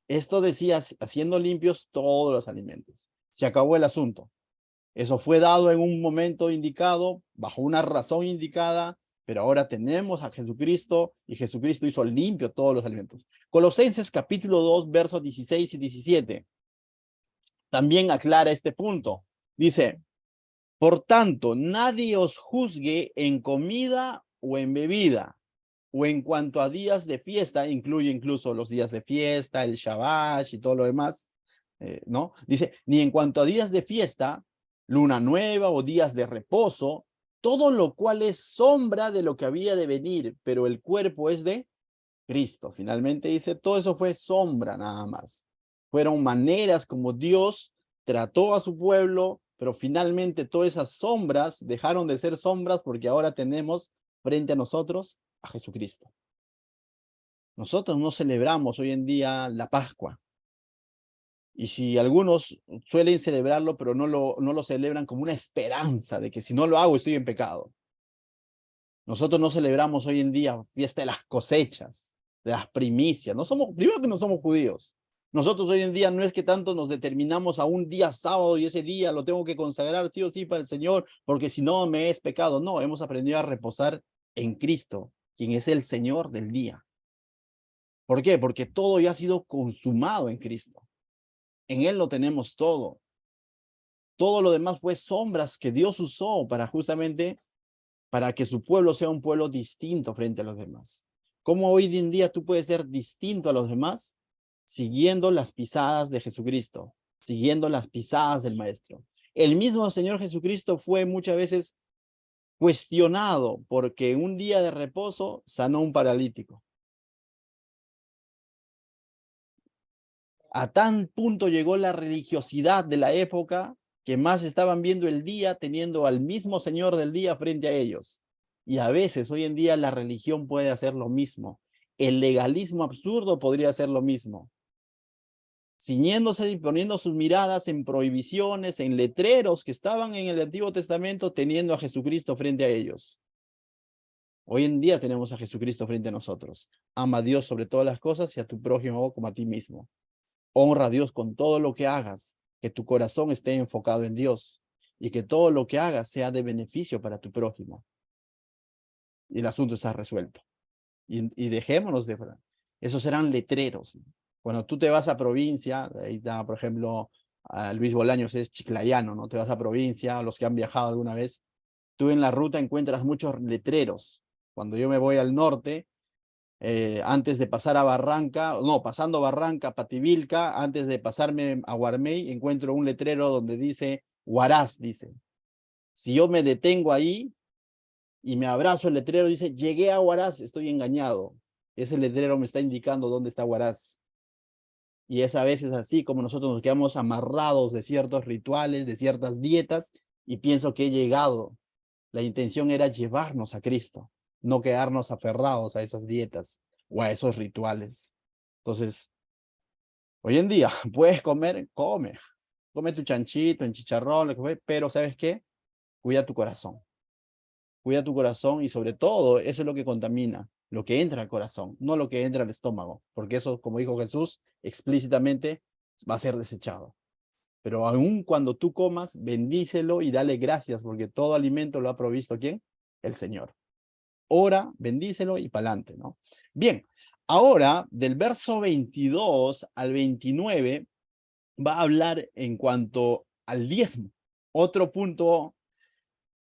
Esto decía haciendo limpios todos los alimentos. Se acabó el asunto. Eso fue dado en un momento indicado, bajo una razón indicada, pero ahora tenemos a Jesucristo y Jesucristo hizo limpio todos los alimentos. Colosenses capítulo 2, versos 16 y 17. También aclara este punto. Dice, por tanto, nadie os juzgue en comida o en bebida, o en cuanto a días de fiesta, incluye incluso los días de fiesta, el Shabbat y todo lo demás, ¿no? Dice, ni en cuanto a días de fiesta, luna nueva o días de reposo, todo lo cual es sombra de lo que había de venir, pero el cuerpo es de Cristo. Finalmente dice, todo eso fue sombra nada más. Fueron maneras como Dios trató a su pueblo, pero finalmente todas esas sombras dejaron de ser sombras porque ahora tenemos frente a nosotros a Jesucristo. Nosotros no celebramos hoy en día la Pascua. Y si algunos suelen celebrarlo, pero no lo celebran como una esperanza de que si no lo hago estoy en pecado. Nosotros no celebramos hoy en día fiesta de las cosechas, de las primicias. No somos, primero que no somos judíos. Nosotros hoy en día no es que tanto nos determinamos a un día sábado y ese día lo tengo que consagrar sí o sí para el Señor, porque si no me es pecado. No, hemos aprendido a reposar en Cristo, quien es el Señor del día. ¿Por qué? Porque todo ya ha sido consumado en Cristo. En Él lo tenemos todo. Todo lo demás fue sombras que Dios usó para justamente para que su pueblo sea un pueblo distinto frente a los demás. ¿Cómo hoy en día tú puedes ser distinto a los demás? Siguiendo las pisadas de Jesucristo, siguiendo las pisadas del Maestro. El mismo Señor Jesucristo fue muchas veces cuestionado porque un día de reposo sanó un paralítico. A tan punto llegó la religiosidad de la época que más estaban viendo el día teniendo al mismo Señor del día frente a ellos. Y a veces hoy en día la religión puede hacer lo mismo. El legalismo absurdo podría hacer lo mismo. Ciñéndose y poniendo sus miradas en prohibiciones, en letreros que estaban en el Antiguo Testamento, teniendo a Jesucristo frente a ellos. Hoy en día tenemos a Jesucristo frente a nosotros. Ama a Dios sobre todas las cosas y a tu prójimo como a ti mismo. Honra a Dios con todo lo que hagas, que tu corazón esté enfocado en Dios y que todo lo que hagas sea de beneficio para tu prójimo. Y el asunto está resuelto. Y dejémonos de... Esos serán letreros. Cuando tú te vas a provincia, ahí está, por ejemplo, a Luis Bolaños es chiclayano, ¿no? Te vas a provincia, los que han viajado alguna vez, tú en la ruta encuentras muchos letreros. Cuando yo me voy al norte, antes de pasar a Barranca, no, pasando Barranca, Pativilca, antes de pasarme a Guarmey, encuentro un letrero donde dice Huaraz, dice. Si yo me detengo ahí y me abrazo el letrero, dice, llegué a Huaraz, estoy engañado. Ese letrero me está indicando dónde está Huaraz. Y es a veces así como nosotros nos quedamos amarrados de ciertos rituales, de ciertas dietas, y pienso que he llegado. La intención era llevarnos a Cristo, no quedarnos aferrados a esas dietas o a esos rituales. Entonces, hoy en día, puedes comer, come tu chanchito, en chicharrón, lo que fue, pero ¿sabes qué? Cuida tu corazón. Cuida tu corazón y sobre todo, eso es lo que contamina, lo que entra al corazón, no lo que entra al estómago, porque eso, como dijo Jesús explícitamente, va a ser desechado. Pero aun cuando tú comas, bendícelo y dale gracias, porque todo alimento lo ha provisto ¿quién? El Señor. Ora, bendícelo y pa'lante, ¿no? Bien, ahora del verso 22 al 29 va a hablar en cuanto al diezmo. Otro punto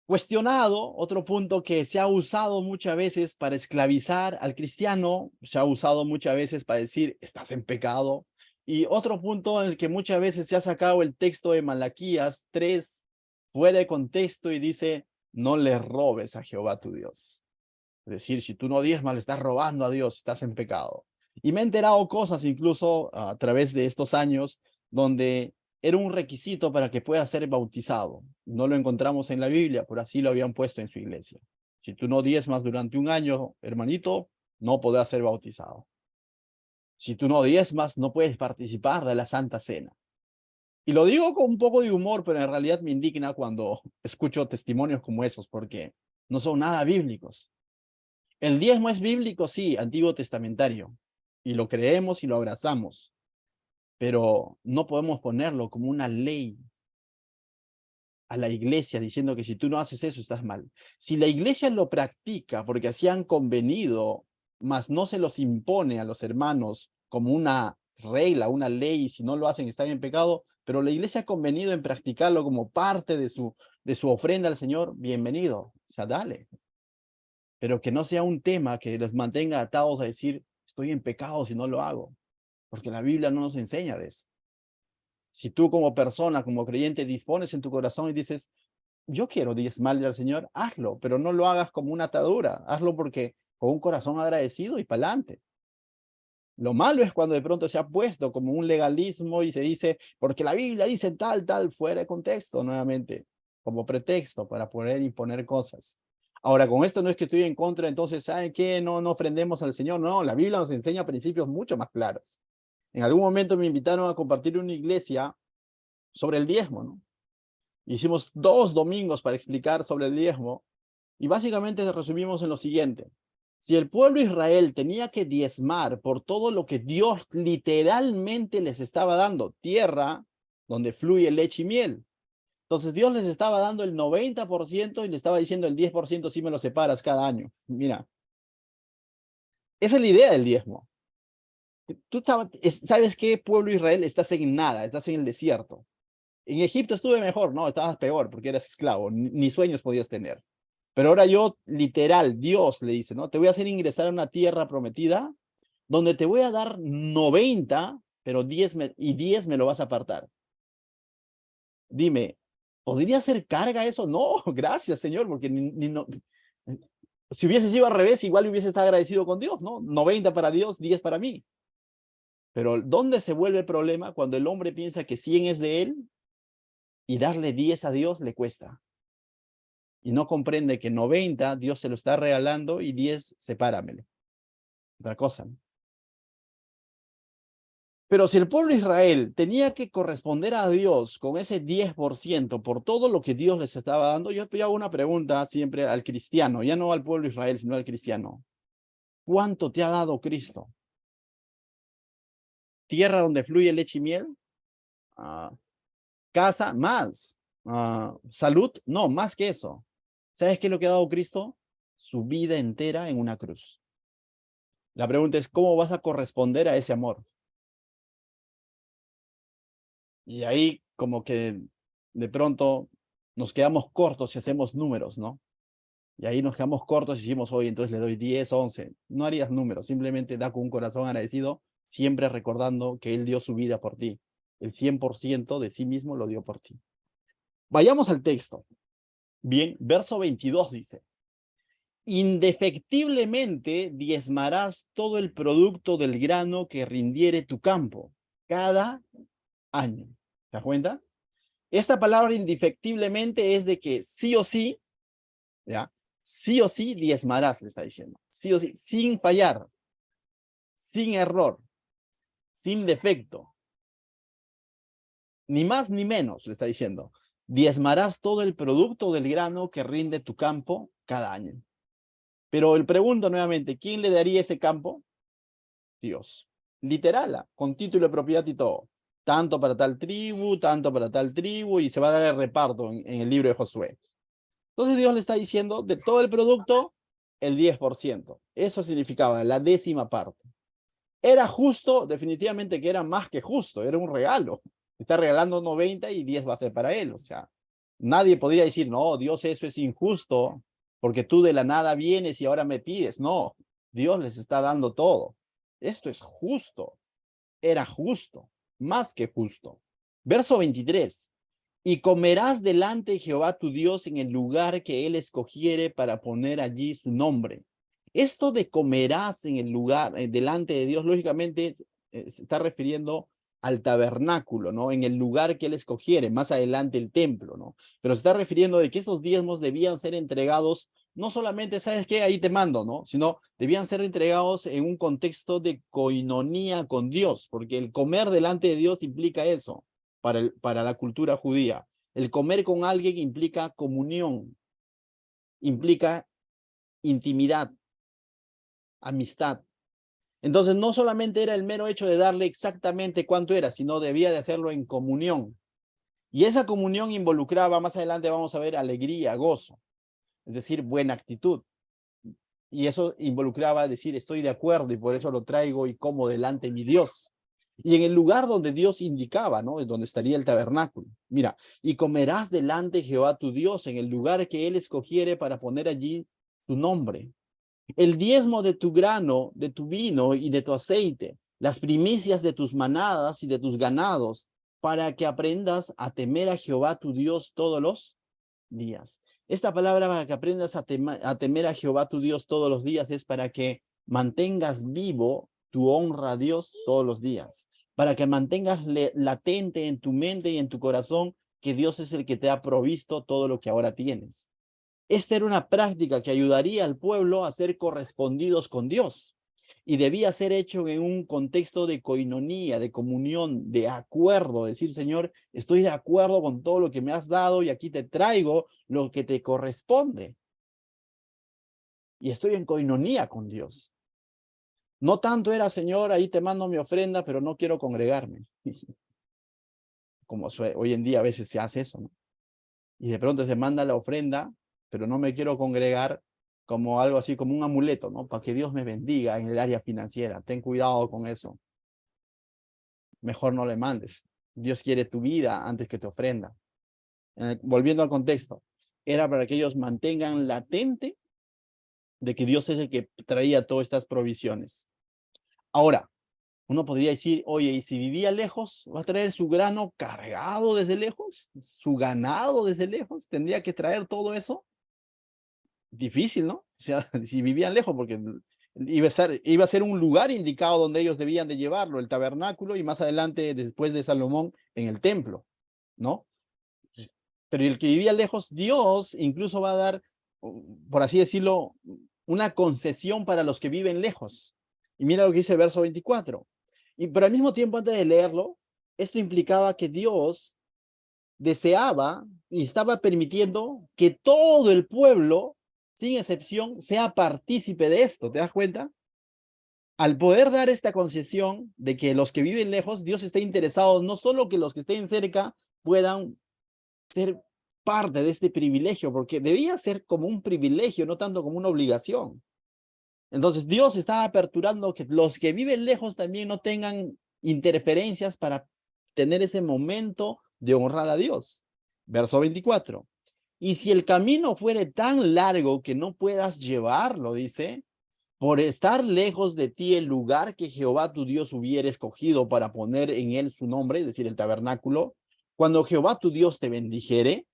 cuestionado, otro punto que se ha usado muchas veces para esclavizar al cristiano, se ha usado muchas veces para decir, estás en pecado. Y otro punto en el que muchas veces se ha sacado el texto de Malaquías 3 fuera de contexto y dice, no le robes a Jehová tu Dios. Es decir, si tú no diezmas, le estás robando a Dios, estás en pecado. Y me he enterado cosas incluso a través de estos años donde era un requisito para que pueda ser bautizado. No lo encontramos en la Biblia, pero así lo habían puesto en su iglesia. Si tú no diezmas durante un año, hermanito, no podrás ser bautizado. Si tú no diezmas, no puedes participar de la Santa Cena. Y lo digo con un poco de humor, pero en realidad me indigna cuando escucho testimonios como esos, porque no son nada bíblicos. El diezmo es bíblico, sí, antiguo testamentario, y lo creemos y lo abrazamos, pero no podemos ponerlo como una ley a la iglesia diciendo que si tú no haces eso estás mal. Si la iglesia lo practica porque así han convenido, mas no se los impone a los hermanos como una regla, una ley, y si no lo hacen están en pecado, pero la iglesia ha convenido en practicarlo como parte de su ofrenda al Señor, bienvenido, o sea, dale. Pero que no sea un tema que los mantenga atados a decir, estoy en pecado si no lo hago, porque la Biblia no nos enseña de eso. Si tú como persona, como creyente, dispones en tu corazón y dices, yo quiero diezmarle al Señor, hazlo, pero no lo hagas como una atadura, hazlo porque con un corazón agradecido y para adelante. Lo malo es cuando de pronto se ha puesto como un legalismo y se dice, porque la Biblia dice tal, tal, fuera de contexto nuevamente, como pretexto para poder imponer cosas. Ahora, con esto no es que estoy en contra, entonces, ¿saben qué? No ofrendemos al Señor. No, la Biblia nos enseña principios mucho más claros. En algún momento me invitaron a compartir una iglesia sobre el diezmo, ¿no? Hicimos 2 domingos para explicar sobre el diezmo y básicamente resumimos en lo siguiente. Si el pueblo de Israel tenía que diezmar por todo lo que Dios literalmente les estaba dando, tierra donde fluye leche y miel. Entonces Dios les estaba dando el 90% y le estaba diciendo el 10% si me lo separas cada año. Mira, esa es la idea del diezmo. ¿Sabes qué, pueblo de Israel? Estás en nada, estás en el desierto. En Egipto estuve mejor, no, estabas peor porque eras esclavo, ni sueños podías tener. Pero ahora yo, literal, Dios le dice, ¿no? Te voy a hacer ingresar a una tierra prometida donde te voy a dar 90, pero 10 me lo vas a apartar. Dime, ¿podría ser carga eso? No, gracias, Señor, porque no, si hubiese sido al revés, igual hubiese estado agradecido con Dios, ¿no? 90 para Dios, 10 para mí. Pero ¿dónde se vuelve el problema? Cuando el hombre piensa que 100 es de él y darle 10 a Dios le cuesta. Y no comprende que 90 Dios se lo está regalando y 10 sepáramelo. Otra cosa, ¿no? Pero si el pueblo de Israel tenía que corresponder a Dios con ese 10% por todo lo que Dios les estaba dando, yo hago una pregunta siempre al cristiano, ya no al pueblo de Israel, sino al cristiano. ¿Cuánto te ha dado Cristo? ¿Tierra donde fluye leche y miel? ¿Casa? Más. ¿Salud? No, más que eso. ¿Sabes qué es lo que ha dado Cristo? Su vida entera en una cruz. La pregunta es, ¿cómo vas a corresponder a ese amor? Y ahí como que de pronto nos quedamos cortos si hacemos números, ¿no? Y ahí nos quedamos cortos y decimos, oye, entonces le doy 10, 11. No harías números, simplemente da con un corazón agradecido, siempre recordando que Él dio su vida por ti. El 100% de sí mismo lo dio por ti. Vayamos al texto. Bien, verso 22 dice, indefectiblemente diezmarás todo el producto del grano que rindiere tu campo cada año. ¿Te das cuenta? Esta palabra indefectiblemente es de que sí o sí, ¿ya? Sí o sí diezmarás, le está diciendo. Sí o sí, sin fallar, sin error, sin defecto. Ni más ni menos, le está diciendo. Diezmarás todo el producto del grano que rinde tu campo cada año. Pero el pregunto nuevamente, ¿quién le daría ese campo? Dios. Literal, con título de propiedad y todo. Tanto para tal tribu, tanto para tal tribu, y se va a dar el reparto en el libro de Josué. Entonces Dios le está diciendo, de todo el producto, el 10%. Eso significaba la 10ª parte. ¿Era justo? Definitivamente que era más que justo, era un regalo. Está regalando 90 y 10 va a ser para él. O sea, nadie podría decir, no, Dios, eso es injusto, porque tú de la nada vienes y ahora me pides. No, Dios les está dando todo. Esto es justo. Era justo, más que justo. Verso 23. Y comerás delante de Jehová tu Dios en el lugar que él escogiere para poner allí su nombre. Esto de comerás en el lugar, delante de Dios, lógicamente se está refiriendo al tabernáculo, ¿no? En el lugar que él escogiere, más adelante el templo, ¿no? Pero se está refiriendo de que estos diezmos debían ser entregados, no solamente, ¿sabes qué? Ahí te mando, ¿no? Sino debían ser entregados en un contexto de coinonía con Dios, porque el comer delante de Dios implica eso para la cultura judía. El comer con alguien implica comunión, implica intimidad, amistad. Entonces no solamente era el mero hecho de darle exactamente cuánto era, sino debía de hacerlo en comunión. Y esa comunión involucraba, más adelante vamos a ver, alegría, gozo, es decir, buena actitud. Y eso involucraba decir, estoy de acuerdo y por eso lo traigo y como delante de mi Dios. Y en el lugar donde Dios indicaba, ¿no? Es donde estaría el tabernáculo. Mira, y comerás delante de Jehová tu Dios en el lugar que él escogiere para poner allí tu nombre. El diezmo de tu grano, de tu vino y de tu aceite, las primicias de tus manadas y de tus ganados, para que aprendas a temer a Jehová tu Dios todos los días. Esta palabra para que aprendas a temer a Jehová tu Dios todos los días es para que mantengas vivo tu honra a Dios todos los días, para que mantengas latente en tu mente y en tu corazón que Dios es el que te ha provisto todo lo que ahora tienes. Esta era una práctica que ayudaría al pueblo a ser correspondidos con Dios y debía ser hecho en un contexto de coinonía, de comunión, de acuerdo, decir, Señor, estoy de acuerdo con todo lo que me has dado y aquí te traigo lo que te corresponde. Y estoy en coinonía con Dios. No tanto era, Señor, ahí te mando mi ofrenda, pero no quiero congregarme. Como hoy en día a veces se hace eso, ¿no? Y de pronto se manda la ofrenda, pero no me quiero congregar como algo así, como un amuleto, ¿no? Para que Dios me bendiga en el área financiera. Ten cuidado con eso. Mejor no le mandes. Dios quiere tu vida antes que tu ofrenda. Volviendo al contexto, era para que ellos mantengan latente de que Dios es el que traía todas estas provisiones. Ahora, uno podría decir, oye, ¿y si vivía lejos? ¿Va a traer su grano cargado desde lejos? ¿Su ganado desde lejos? ¿Tendría que traer todo eso? Difícil, ¿no? O sea, si vivían lejos, porque iba a ser un lugar indicado donde ellos debían de llevarlo, el tabernáculo, y más adelante, después de Salomón, en el templo, ¿no? Pero el que vivía lejos, Dios incluso va a dar, por así decirlo, una concesión para los que viven lejos. Y mira lo que dice el verso 24. Pero al mismo tiempo, antes de leerlo, esto implicaba que Dios deseaba y estaba permitiendo que todo el pueblo, sin excepción, sea partícipe de esto. ¿Te das cuenta? Al poder dar esta concesión de que los que viven lejos, Dios está interesado no solo que los que estén cerca puedan ser parte de este privilegio, porque debía ser como un privilegio, no tanto como una obligación. Entonces Dios estaba aperturando que los que viven lejos también no tengan interferencias para tener ese momento de honrar a Dios. Verso 24. Y si el camino fuere tan largo que no puedas llevarlo, dice, por estar lejos de ti el lugar que Jehová tu Dios hubiera escogido para poner en él su nombre, es decir, el tabernáculo, cuando Jehová tu Dios te bendijere,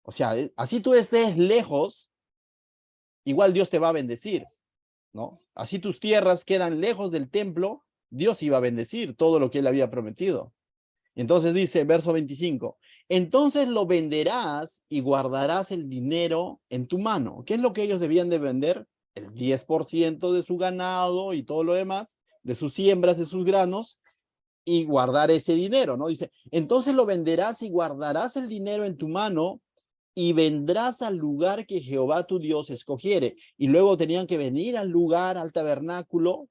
o sea, así tú estés lejos, igual Dios te va a bendecir, ¿no? Así tus tierras quedan lejos del templo, Dios iba a bendecir todo lo que él había prometido. Entonces dice, verso 25, entonces lo venderás y guardarás el dinero en tu mano. ¿Qué es lo que ellos debían de vender? El 10% de su ganado y todo lo demás, de sus siembras, de sus granos, y guardar ese dinero, ¿no? Dice, entonces lo venderás y guardarás el dinero en tu mano y vendrás al lugar que Jehová tu Dios escogiere. Y luego tenían que venir al lugar, al tabernáculo,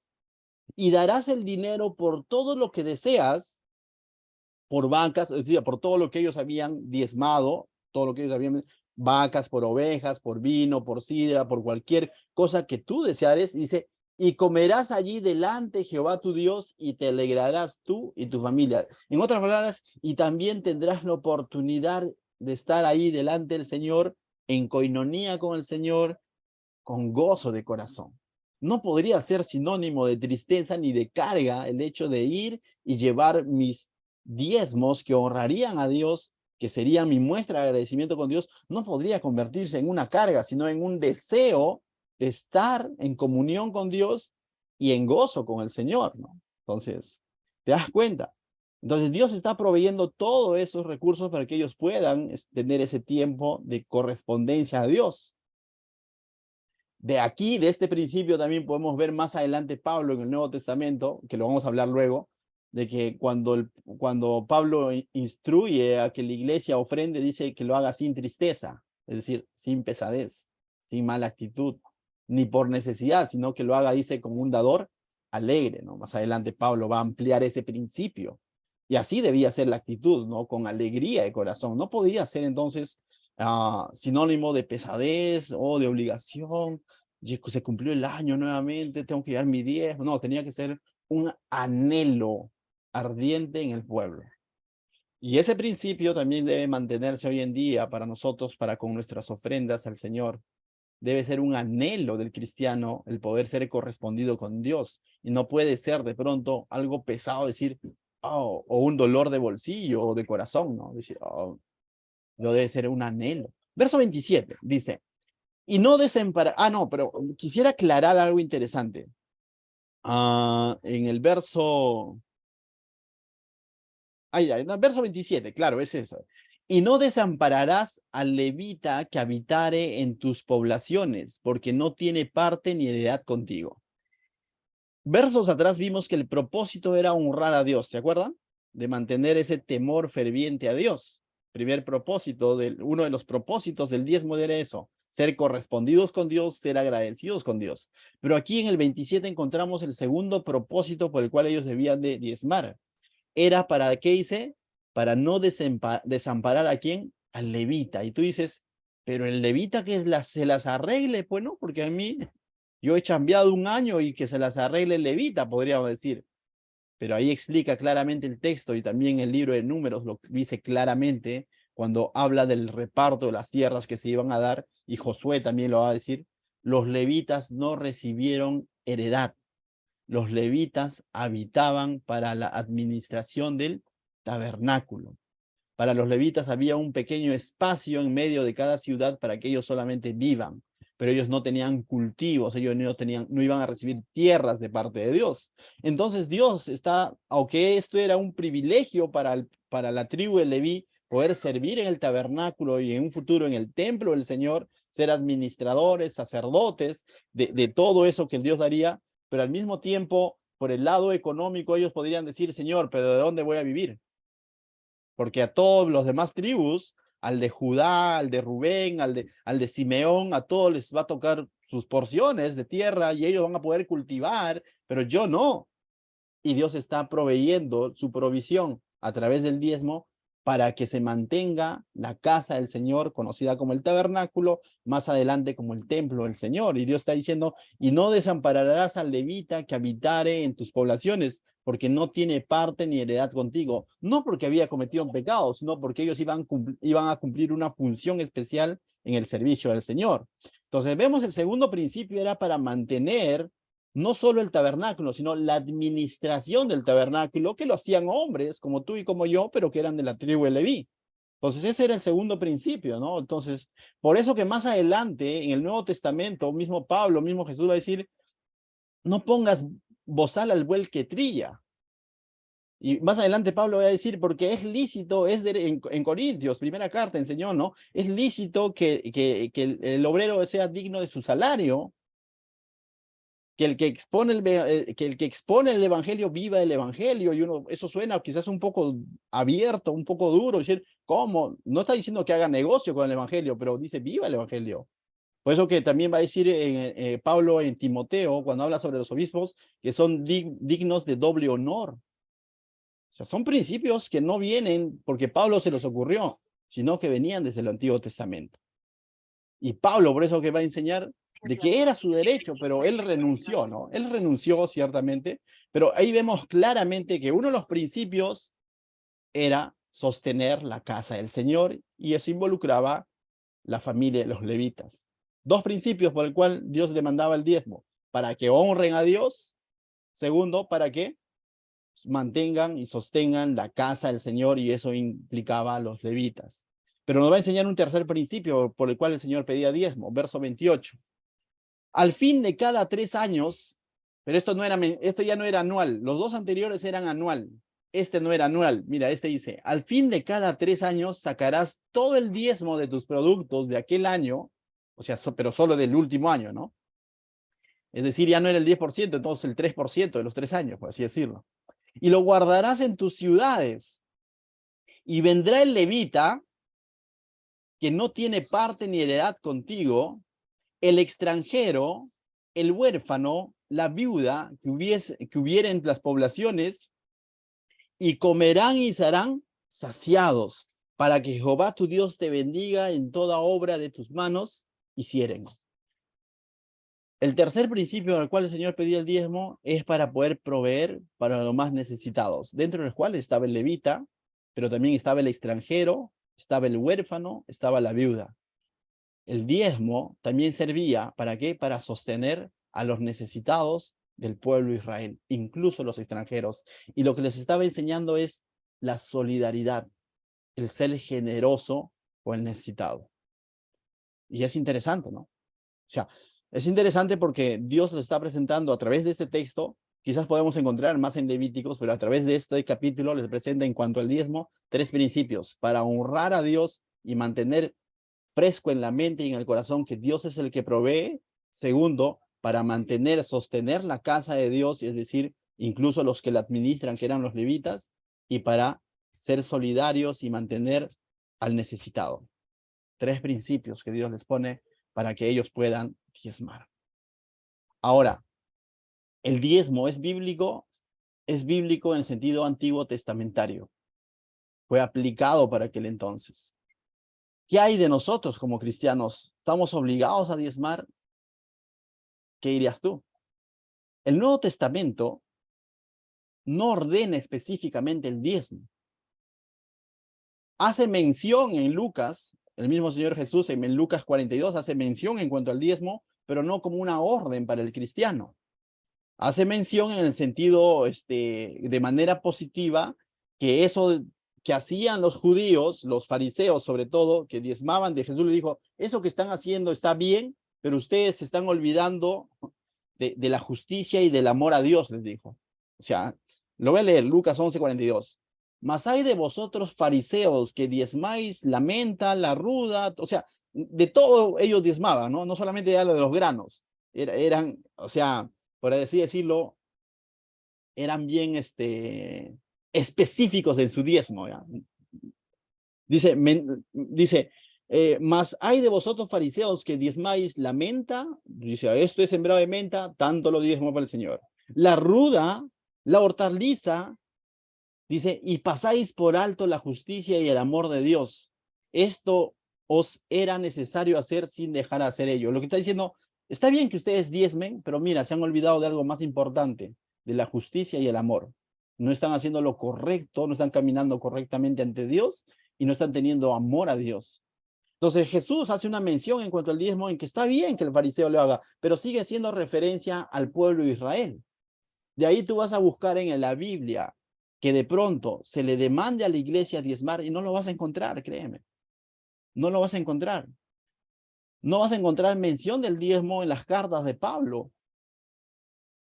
y darás el dinero por todo lo que deseas, por vacas, es decir, por todo lo que ellos habían diezmado, todo lo que ellos habían, vacas, por ovejas, por vino, por sidra, por cualquier cosa que tú deseares, dice, y comerás allí delante Jehová tu Dios y te alegrarás tú y tu familia. En otras palabras, y también tendrás la oportunidad de estar ahí delante del Señor, en coinonía con el Señor, con gozo de corazón. No podría ser sinónimo de tristeza ni de carga el hecho de ir y llevar mis diezmos que honrarían a Dios, que sería mi muestra de agradecimiento con Dios, no podría convertirse en una carga, sino en un deseo de estar en comunión con Dios y en gozo con el Señor, ¿no? Entonces, ¿te das cuenta? Entonces Dios está proveyendo todos esos recursos para que ellos puedan tener ese tiempo de correspondencia a Dios. De aquí, de este principio, también podemos ver más adelante Pablo en el Nuevo Testamento, que lo vamos a hablar luego, de que cuando Pablo instruye a que la iglesia ofrende, dice que lo haga sin tristeza, es decir, sin pesadez, sin mala actitud, ni por necesidad, sino que lo haga, dice, como un dador alegre, ¿no? Más adelante Pablo va a ampliar ese principio. Y así debía ser la actitud, ¿no? Con alegría de corazón. No podía ser entonces sinónimo de pesadez o de obligación. Se cumplió el año nuevamente, tengo que llevar mi 10. No, tenía que ser un anhelo ardiente en el pueblo. Y ese principio también debe mantenerse hoy en día para nosotros, para con nuestras ofrendas al Señor. Debe ser un anhelo del cristiano el poder ser correspondido con Dios. Y no puede ser de pronto algo pesado decir, oh, o un dolor de bolsillo o de corazón, ¿no? Decir, oh, no debe ser un anhelo. Verso 27 dice, y no desemparar, no, pero quisiera aclarar algo interesante. En el verso, no, verso 27, claro, es eso. Y no desampararás al levita que habitare en tus poblaciones, porque no tiene parte ni heredad contigo. Versos atrás vimos que el propósito era honrar a Dios, ¿te acuerdan? De mantener ese temor ferviente a Dios. Primer propósito, uno de los propósitos del diezmo era eso, ser correspondidos con Dios, ser agradecidos con Dios. Pero aquí en el 27 encontramos el segundo propósito por el cual ellos debían de diezmar. Era para, ¿qué dice? Para no desamparar a quién, al levita. Y tú dices, pero el levita que se las arregle, pues no, porque a mí, yo he chambeado un año y que se las arregle el levita, podríamos decir. Pero ahí explica claramente el texto y también el libro de Números lo dice claramente cuando habla del reparto de las tierras que se iban a dar, y Josué también lo va a decir, los levitas no recibieron heredad. Los levitas habitaban para la administración del tabernáculo. Para los levitas había un pequeño espacio en medio de cada ciudad para que ellos solamente vivan, pero ellos no tenían cultivos, ellos no iban a recibir tierras de parte de Dios. Entonces Dios está, aunque esto era un privilegio para la tribu de Leví, poder servir en el tabernáculo y en un futuro en el templo del Señor, ser administradores, sacerdotes, de todo eso que Dios daría, pero al mismo tiempo, por el lado económico, ellos podrían decir, Señor, pero ¿de dónde voy a vivir? Porque a todos los demás tribus, al de Judá, al de Rubén, al de Simeón, a todos les va a tocar sus porciones de tierra y ellos van a poder cultivar, pero yo no. Y Dios está proveyendo su provisión a través del diezmo para que se mantenga la casa del Señor, conocida como el tabernáculo, más adelante como el templo del Señor. Y Dios está diciendo, y no desampararás al levita que habitare en tus poblaciones, porque no tiene parte ni heredad contigo. No porque había cometido un pecado, sino porque ellos iban a cumplir una función especial en el servicio del Señor. Entonces vemos el segundo principio era para mantener no solo el tabernáculo, sino la administración del tabernáculo, que lo hacían hombres como tú y como yo, pero que eran de la tribu de Leví. Entonces ese era el segundo principio, ¿no? Entonces, por eso que más adelante, en el Nuevo Testamento, mismo Pablo, mismo Jesús va a decir, no pongas bozal al buey que trilla. Y más adelante Pablo va a decir, porque es lícito, en Corintios, primera carta enseñó, ¿no? Es lícito que el obrero sea digno de su salario, que el que expone el evangelio viva el evangelio, y eso suena quizás un poco abierto, un poco duro, decir, ¿cómo? No está diciendo que haga negocio con el evangelio, pero dice viva el evangelio. Por eso que también va a decir Pablo en Timoteo, cuando habla sobre los obispos, que son dignos de doble honor. O sea, son principios que no vienen porque Pablo se los ocurrió, sino que venían desde el Antiguo Testamento. Y Pablo, por eso que va a enseñar de que era su derecho, pero él renunció, ¿no? Él renunció ciertamente, pero ahí vemos claramente que uno de los principios era sostener la casa del Señor, y eso involucraba la familia de los levitas. Dos principios por el cual Dios demandaba el diezmo: para que honren a Dios; segundo, para que mantengan y sostengan la casa del Señor, y eso implicaba a los levitas. Pero nos va a enseñar un tercer principio por el cual el Señor pedía diezmo, verso 28. Al fin de cada 3 años, pero esto ya no era anual, los dos anteriores eran anual, este no era anual. Mira, este dice, al fin de cada 3 años sacarás todo el diezmo de tus productos de aquel año, o sea, pero solo del último año, ¿no? Es decir, ya no era el 10%, entonces el 3% de los 3 años, por así decirlo. Y lo guardarás en tus ciudades. Y vendrá el levita, que no tiene parte ni heredad contigo, el extranjero, el huérfano, la viuda que hubiera en las poblaciones, y comerán y serán saciados, para que Jehová tu Dios te bendiga en toda obra de tus manos hicieren. El tercer principio al cual el Señor pedía el diezmo es para poder proveer para los más necesitados, dentro de los cuales estaba el levita, pero también estaba el extranjero, estaba el huérfano, estaba la viuda. El diezmo también servía, ¿para qué? Para sostener a los necesitados del pueblo de Israel, incluso los extranjeros. Y lo que les estaba enseñando es la solidaridad, el ser generoso con el necesitado. Y es interesante, ¿no? O sea, es interesante porque Dios lo está presentando a través de este texto. Quizás podemos encontrar más en Levíticos, pero a través de este capítulo les presenta en cuanto al diezmo 3 principios para honrar a Dios y mantener fresco en la mente y en el corazón que Dios es el que provee. Segundo, para mantener, sostener la casa de Dios, es decir, incluso los que la administran, que eran los levitas, y para ser solidarios y mantener al necesitado. 3 principios que Dios les pone para que ellos puedan diezmar. Ahora, el diezmo es bíblico en el sentido antiguo testamentario. Fue aplicado para aquel entonces. ¿Qué hay de nosotros como cristianos? ¿Estamos obligados a diezmar? ¿Qué dirías tú? El Nuevo Testamento no ordena específicamente el diezmo. Hace mención en Lucas, el mismo Señor Jesús en Lucas 42 hace mención en cuanto al diezmo, pero no como una orden para el cristiano. Hace mención en el sentido, de manera positiva, que eso que hacían los judíos, los fariseos sobre todo, que diezmaban de Jesús, le dijo, eso que están haciendo está bien, pero ustedes se están olvidando de la justicia y del amor a Dios, les dijo. O sea, lo voy a leer, Lucas 11:42. Mas hay de vosotros fariseos que diezmáis la menta, la ruda, o sea, de todo ellos diezmaban, ¿no? No solamente de los granos, eran, o sea, por así decirlo, eran bien específicos en su diezmo. ¿Ya? Dice mas hay de vosotros fariseos que diezmáis la menta, dice, esto es sembrado de menta, tanto lo diezmo para el Señor. La ruda, la hortaliza, dice, y pasáis por alto la justicia y el amor de Dios. Esto os era necesario hacer sin dejar de hacer ello. Lo que está diciendo, está bien que ustedes diezmen, pero mira, se han olvidado de algo más importante, de la justicia y el amor. No están haciendo lo correcto, no están caminando correctamente ante Dios y no están teniendo amor a Dios. Entonces Jesús hace una mención en cuanto al diezmo en que está bien que el fariseo lo haga, pero sigue haciendo referencia al pueblo de Israel. De ahí tú vas a buscar en la Biblia que de pronto se le demande a la iglesia diezmar y no lo vas a encontrar, créeme. No lo vas a encontrar. No vas a encontrar mención del diezmo en las cartas de Pablo,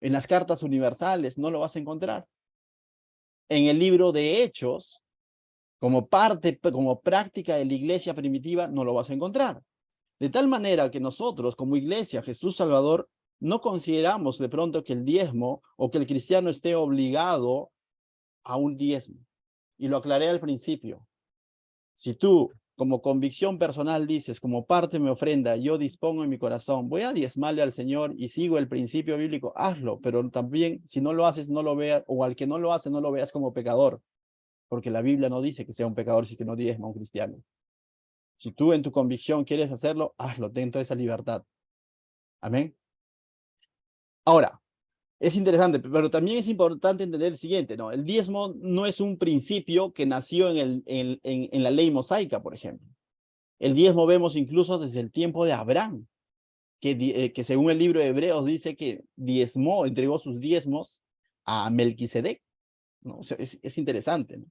en las cartas universales, no lo vas a encontrar. En el libro de Hechos, como parte, como práctica de la iglesia primitiva, no lo vas a encontrar. De tal manera que nosotros, como iglesia, Jesús Salvador, no consideramos de pronto que el diezmo o que el cristiano esté obligado a un diezmo. Y lo aclaré al principio. Si tú, como convicción personal, dices, como parte de mi ofrenda, yo dispongo en mi corazón, voy a diezmarle al Señor y sigo el principio bíblico, hazlo, pero también, si no lo haces, no lo veas, o al que no lo hace, no lo veas como pecador, porque la Biblia no dice que sea un pecador si que no diezma a un cristiano. Si tú en tu convicción quieres hacerlo, hazlo, ten toda esa libertad. Amén. Ahora, es interesante, pero también es importante entender el siguiente, ¿no? El diezmo no es un principio que nació en la ley mosaica, por ejemplo. El diezmo vemos incluso desde el tiempo de Abraham, que según el libro de Hebreos dice que diezmó, entregó sus diezmos a Melquisedec, ¿no? O sea, es interesante, ¿no?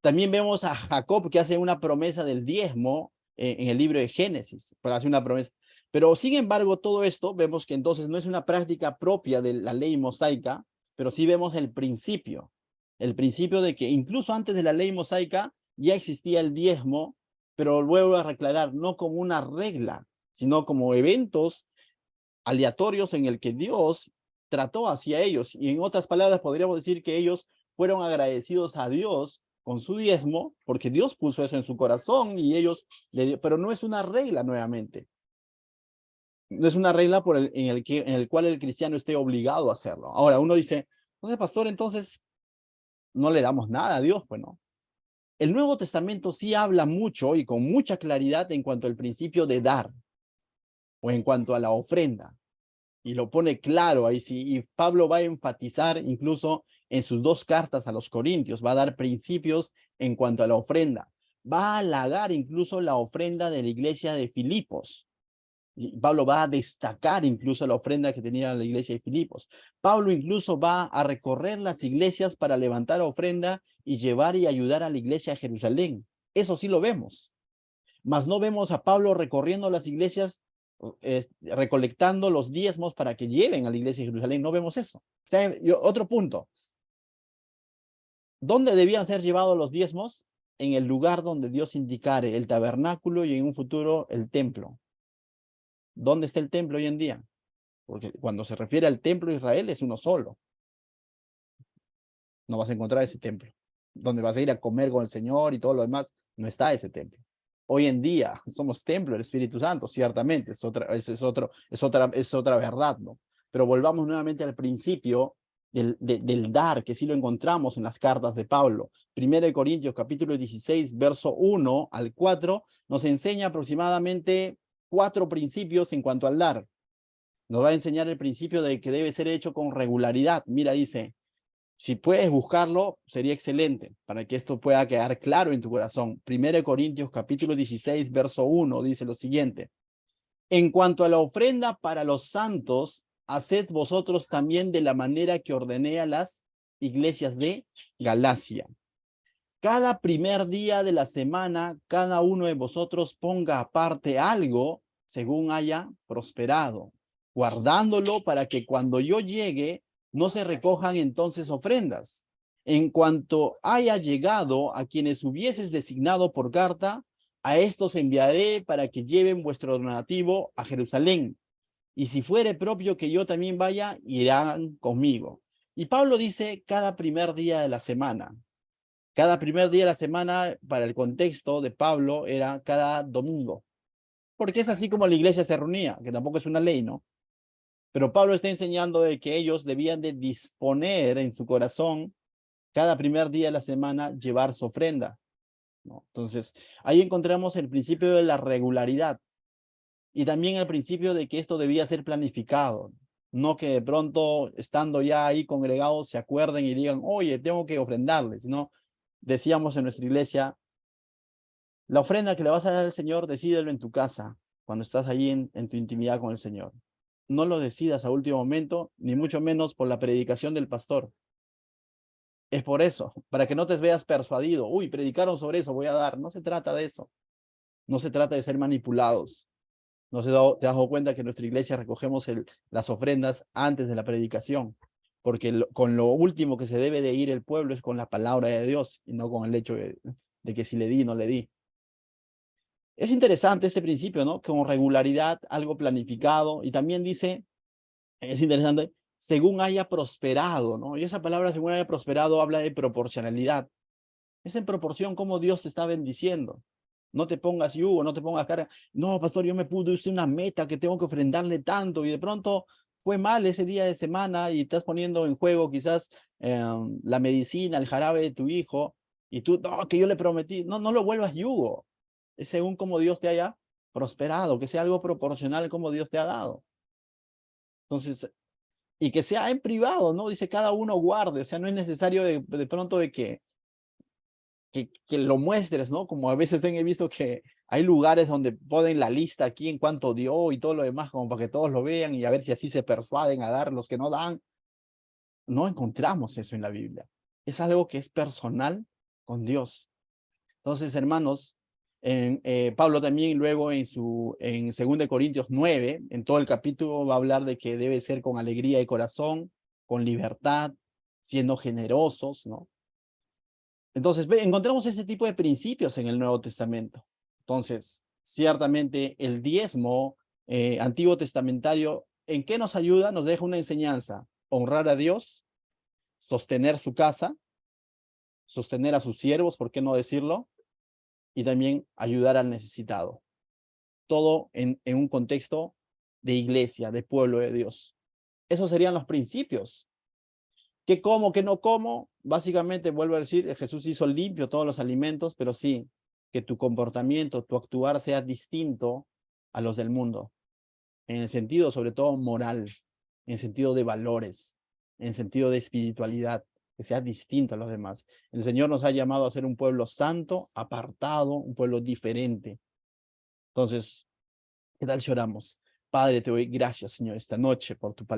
También vemos a Jacob que hace una promesa del diezmo en el libro de Génesis, para hacer una promesa. Pero sin embargo, todo esto vemos que entonces no es una práctica propia de la ley mosaica, pero sí vemos el principio de que incluso antes de la ley mosaica ya existía el diezmo, pero vuelvo a aclarar, no como una regla, sino como eventos aleatorios en el que Dios trató hacia ellos. Y en otras palabras, podríamos decir que ellos fueron agradecidos a Dios con su diezmo, porque Dios puso eso en su corazón y ellos, pero no es una regla nuevamente. No es una regla en el cual el cristiano esté obligado a hacerlo. Ahora, uno dice, no sé, pastor, entonces, no le damos nada a Dios, pues no. El Nuevo Testamento sí habla mucho y con mucha claridad en cuanto al principio de dar o en cuanto a la ofrenda. Y lo pone claro ahí sí. Y Pablo va a enfatizar incluso en sus 2 cartas a los Corintios, va a dar principios en cuanto a la ofrenda. Va a halagar incluso la ofrenda de la iglesia de Filipos. Y Pablo va a destacar incluso la ofrenda que tenía la iglesia de Filipos. Pablo incluso va a recorrer las iglesias para levantar ofrenda y llevar y ayudar a la iglesia de Jerusalén. Eso sí lo vemos. Mas no vemos a Pablo recorriendo las iglesias, recolectando los diezmos para que lleven a la iglesia de Jerusalén. No vemos eso. O sea, otro punto. ¿Dónde debían ser llevados los diezmos? En el lugar donde Dios indicare, el tabernáculo y en un futuro el templo. ¿Dónde está el templo hoy en día? Porque cuando se refiere al templo de Israel es uno solo. No vas a encontrar ese templo. Donde vas a ir a comer con el Señor y todo lo demás, no está ese templo. Hoy en día somos templo del Espíritu Santo, ciertamente, es otra verdad, ¿no? Pero volvamos nuevamente al principio del dar, que sí lo encontramos en las cartas de Pablo. 1 Corintios capítulo 16, verso 1 al 4, nos enseña aproximadamente 4 principios en cuanto al dar. Nos va a enseñar el principio de que debe ser hecho con regularidad. Mira, dice, si puedes buscarlo, sería excelente para que esto pueda quedar claro en tu corazón. 1 Corintios capítulo 16, verso 1 dice lo siguiente. En cuanto a la ofrenda para los santos, haced vosotros también de la manera que ordené a las iglesias de Galacia. Cada primer día de la semana, cada uno de vosotros ponga aparte algo según haya prosperado, guardándolo para que cuando yo llegue no se recojan entonces ofrendas. En cuanto haya llegado a quienes hubieses designado por carta, a estos enviaré para que lleven vuestro donativo a Jerusalén. Y si fuere propio que yo también vaya, irán conmigo. Y Pablo dice cada primer día de la semana. Cada primer día de la semana, para el contexto de Pablo, era cada domingo. Porque es así como la iglesia se reunía, que tampoco es una ley, ¿no? Pero Pablo está enseñando de que ellos debían de disponer en su corazón cada primer día de la semana llevar su ofrenda, ¿no? Entonces, ahí encontramos el principio de la regularidad y también el principio de que esto debía ser planificado. No que de pronto, estando ya ahí congregados, se acuerden y digan, oye, tengo que ofrendarles, ¿no? Decíamos en nuestra iglesia, la ofrenda que le vas a dar al Señor, decídelo en tu casa, cuando estás allí en tu intimidad con el Señor. No lo decidas a último momento, ni mucho menos por la predicación del pastor. Es por eso, para que no te veas persuadido. Uy, predicaron sobre eso, voy a dar. No se trata de eso. No se trata de ser manipulados. No se te has dado cuenta que en nuestra iglesia recogemos las ofrendas antes de la predicación, porque con lo último que se debe de ir el pueblo es con la palabra de Dios y no con el hecho de que si le di, no le di. Es interesante este principio, ¿no? Con regularidad, algo planificado, y también dice, es interesante, según haya prosperado, ¿no? Y esa palabra, según haya prosperado, habla de proporcionalidad. Es en proporción como Dios te está bendiciendo. No te pongas yugo, no te pongas cara. No, pastor, yo me puse una meta que tengo que ofrendarle tanto y de pronto fue mal ese día de semana y estás poniendo en juego quizás la medicina, el jarabe de tu hijo y tú, no, que yo le prometí. No, no lo vuelvas yugo. Es según como Dios te haya prosperado, que sea algo proporcional como Dios te ha dado. Entonces, y que sea en privado, ¿no? Dice cada uno guarde, o sea, no es necesario de pronto de que lo muestres, ¿no? Como a veces he visto que hay lugares donde ponen la lista aquí en cuánto dio y todo lo demás, como para que todos lo vean y a ver si así se persuaden a dar los que no dan. No encontramos eso en la Biblia. Es algo que es personal con Dios. Entonces, hermanos, Pablo también luego en 2 Corintios 9, en todo el capítulo va a hablar de que debe ser con alegría de corazón, con libertad, siendo generosos, ¿no? Entonces, encontramos este tipo de principios en el Nuevo Testamento. Entonces, ciertamente el diezmo antiguo testamentario, ¿en qué nos ayuda? Nos deja una enseñanza: honrar a Dios, sostener su casa, sostener a sus siervos, ¿por qué no decirlo? Y también ayudar al necesitado. Todo en un contexto de iglesia, de pueblo de Dios. Esos serían los principios. ¿Qué como, qué no como? Básicamente, vuelvo a decir, Jesús hizo limpio todos los alimentos, pero sí, que tu comportamiento, tu actuar sea distinto a los del mundo, en el sentido sobre todo moral, en el sentido de valores, en el sentido de espiritualidad, que sea distinto a los demás. El Señor nos ha llamado a ser un pueblo santo, apartado, un pueblo diferente. Entonces, ¿qué tal si oramos? Padre, te doy gracias, Señor, esta noche por tu palabra.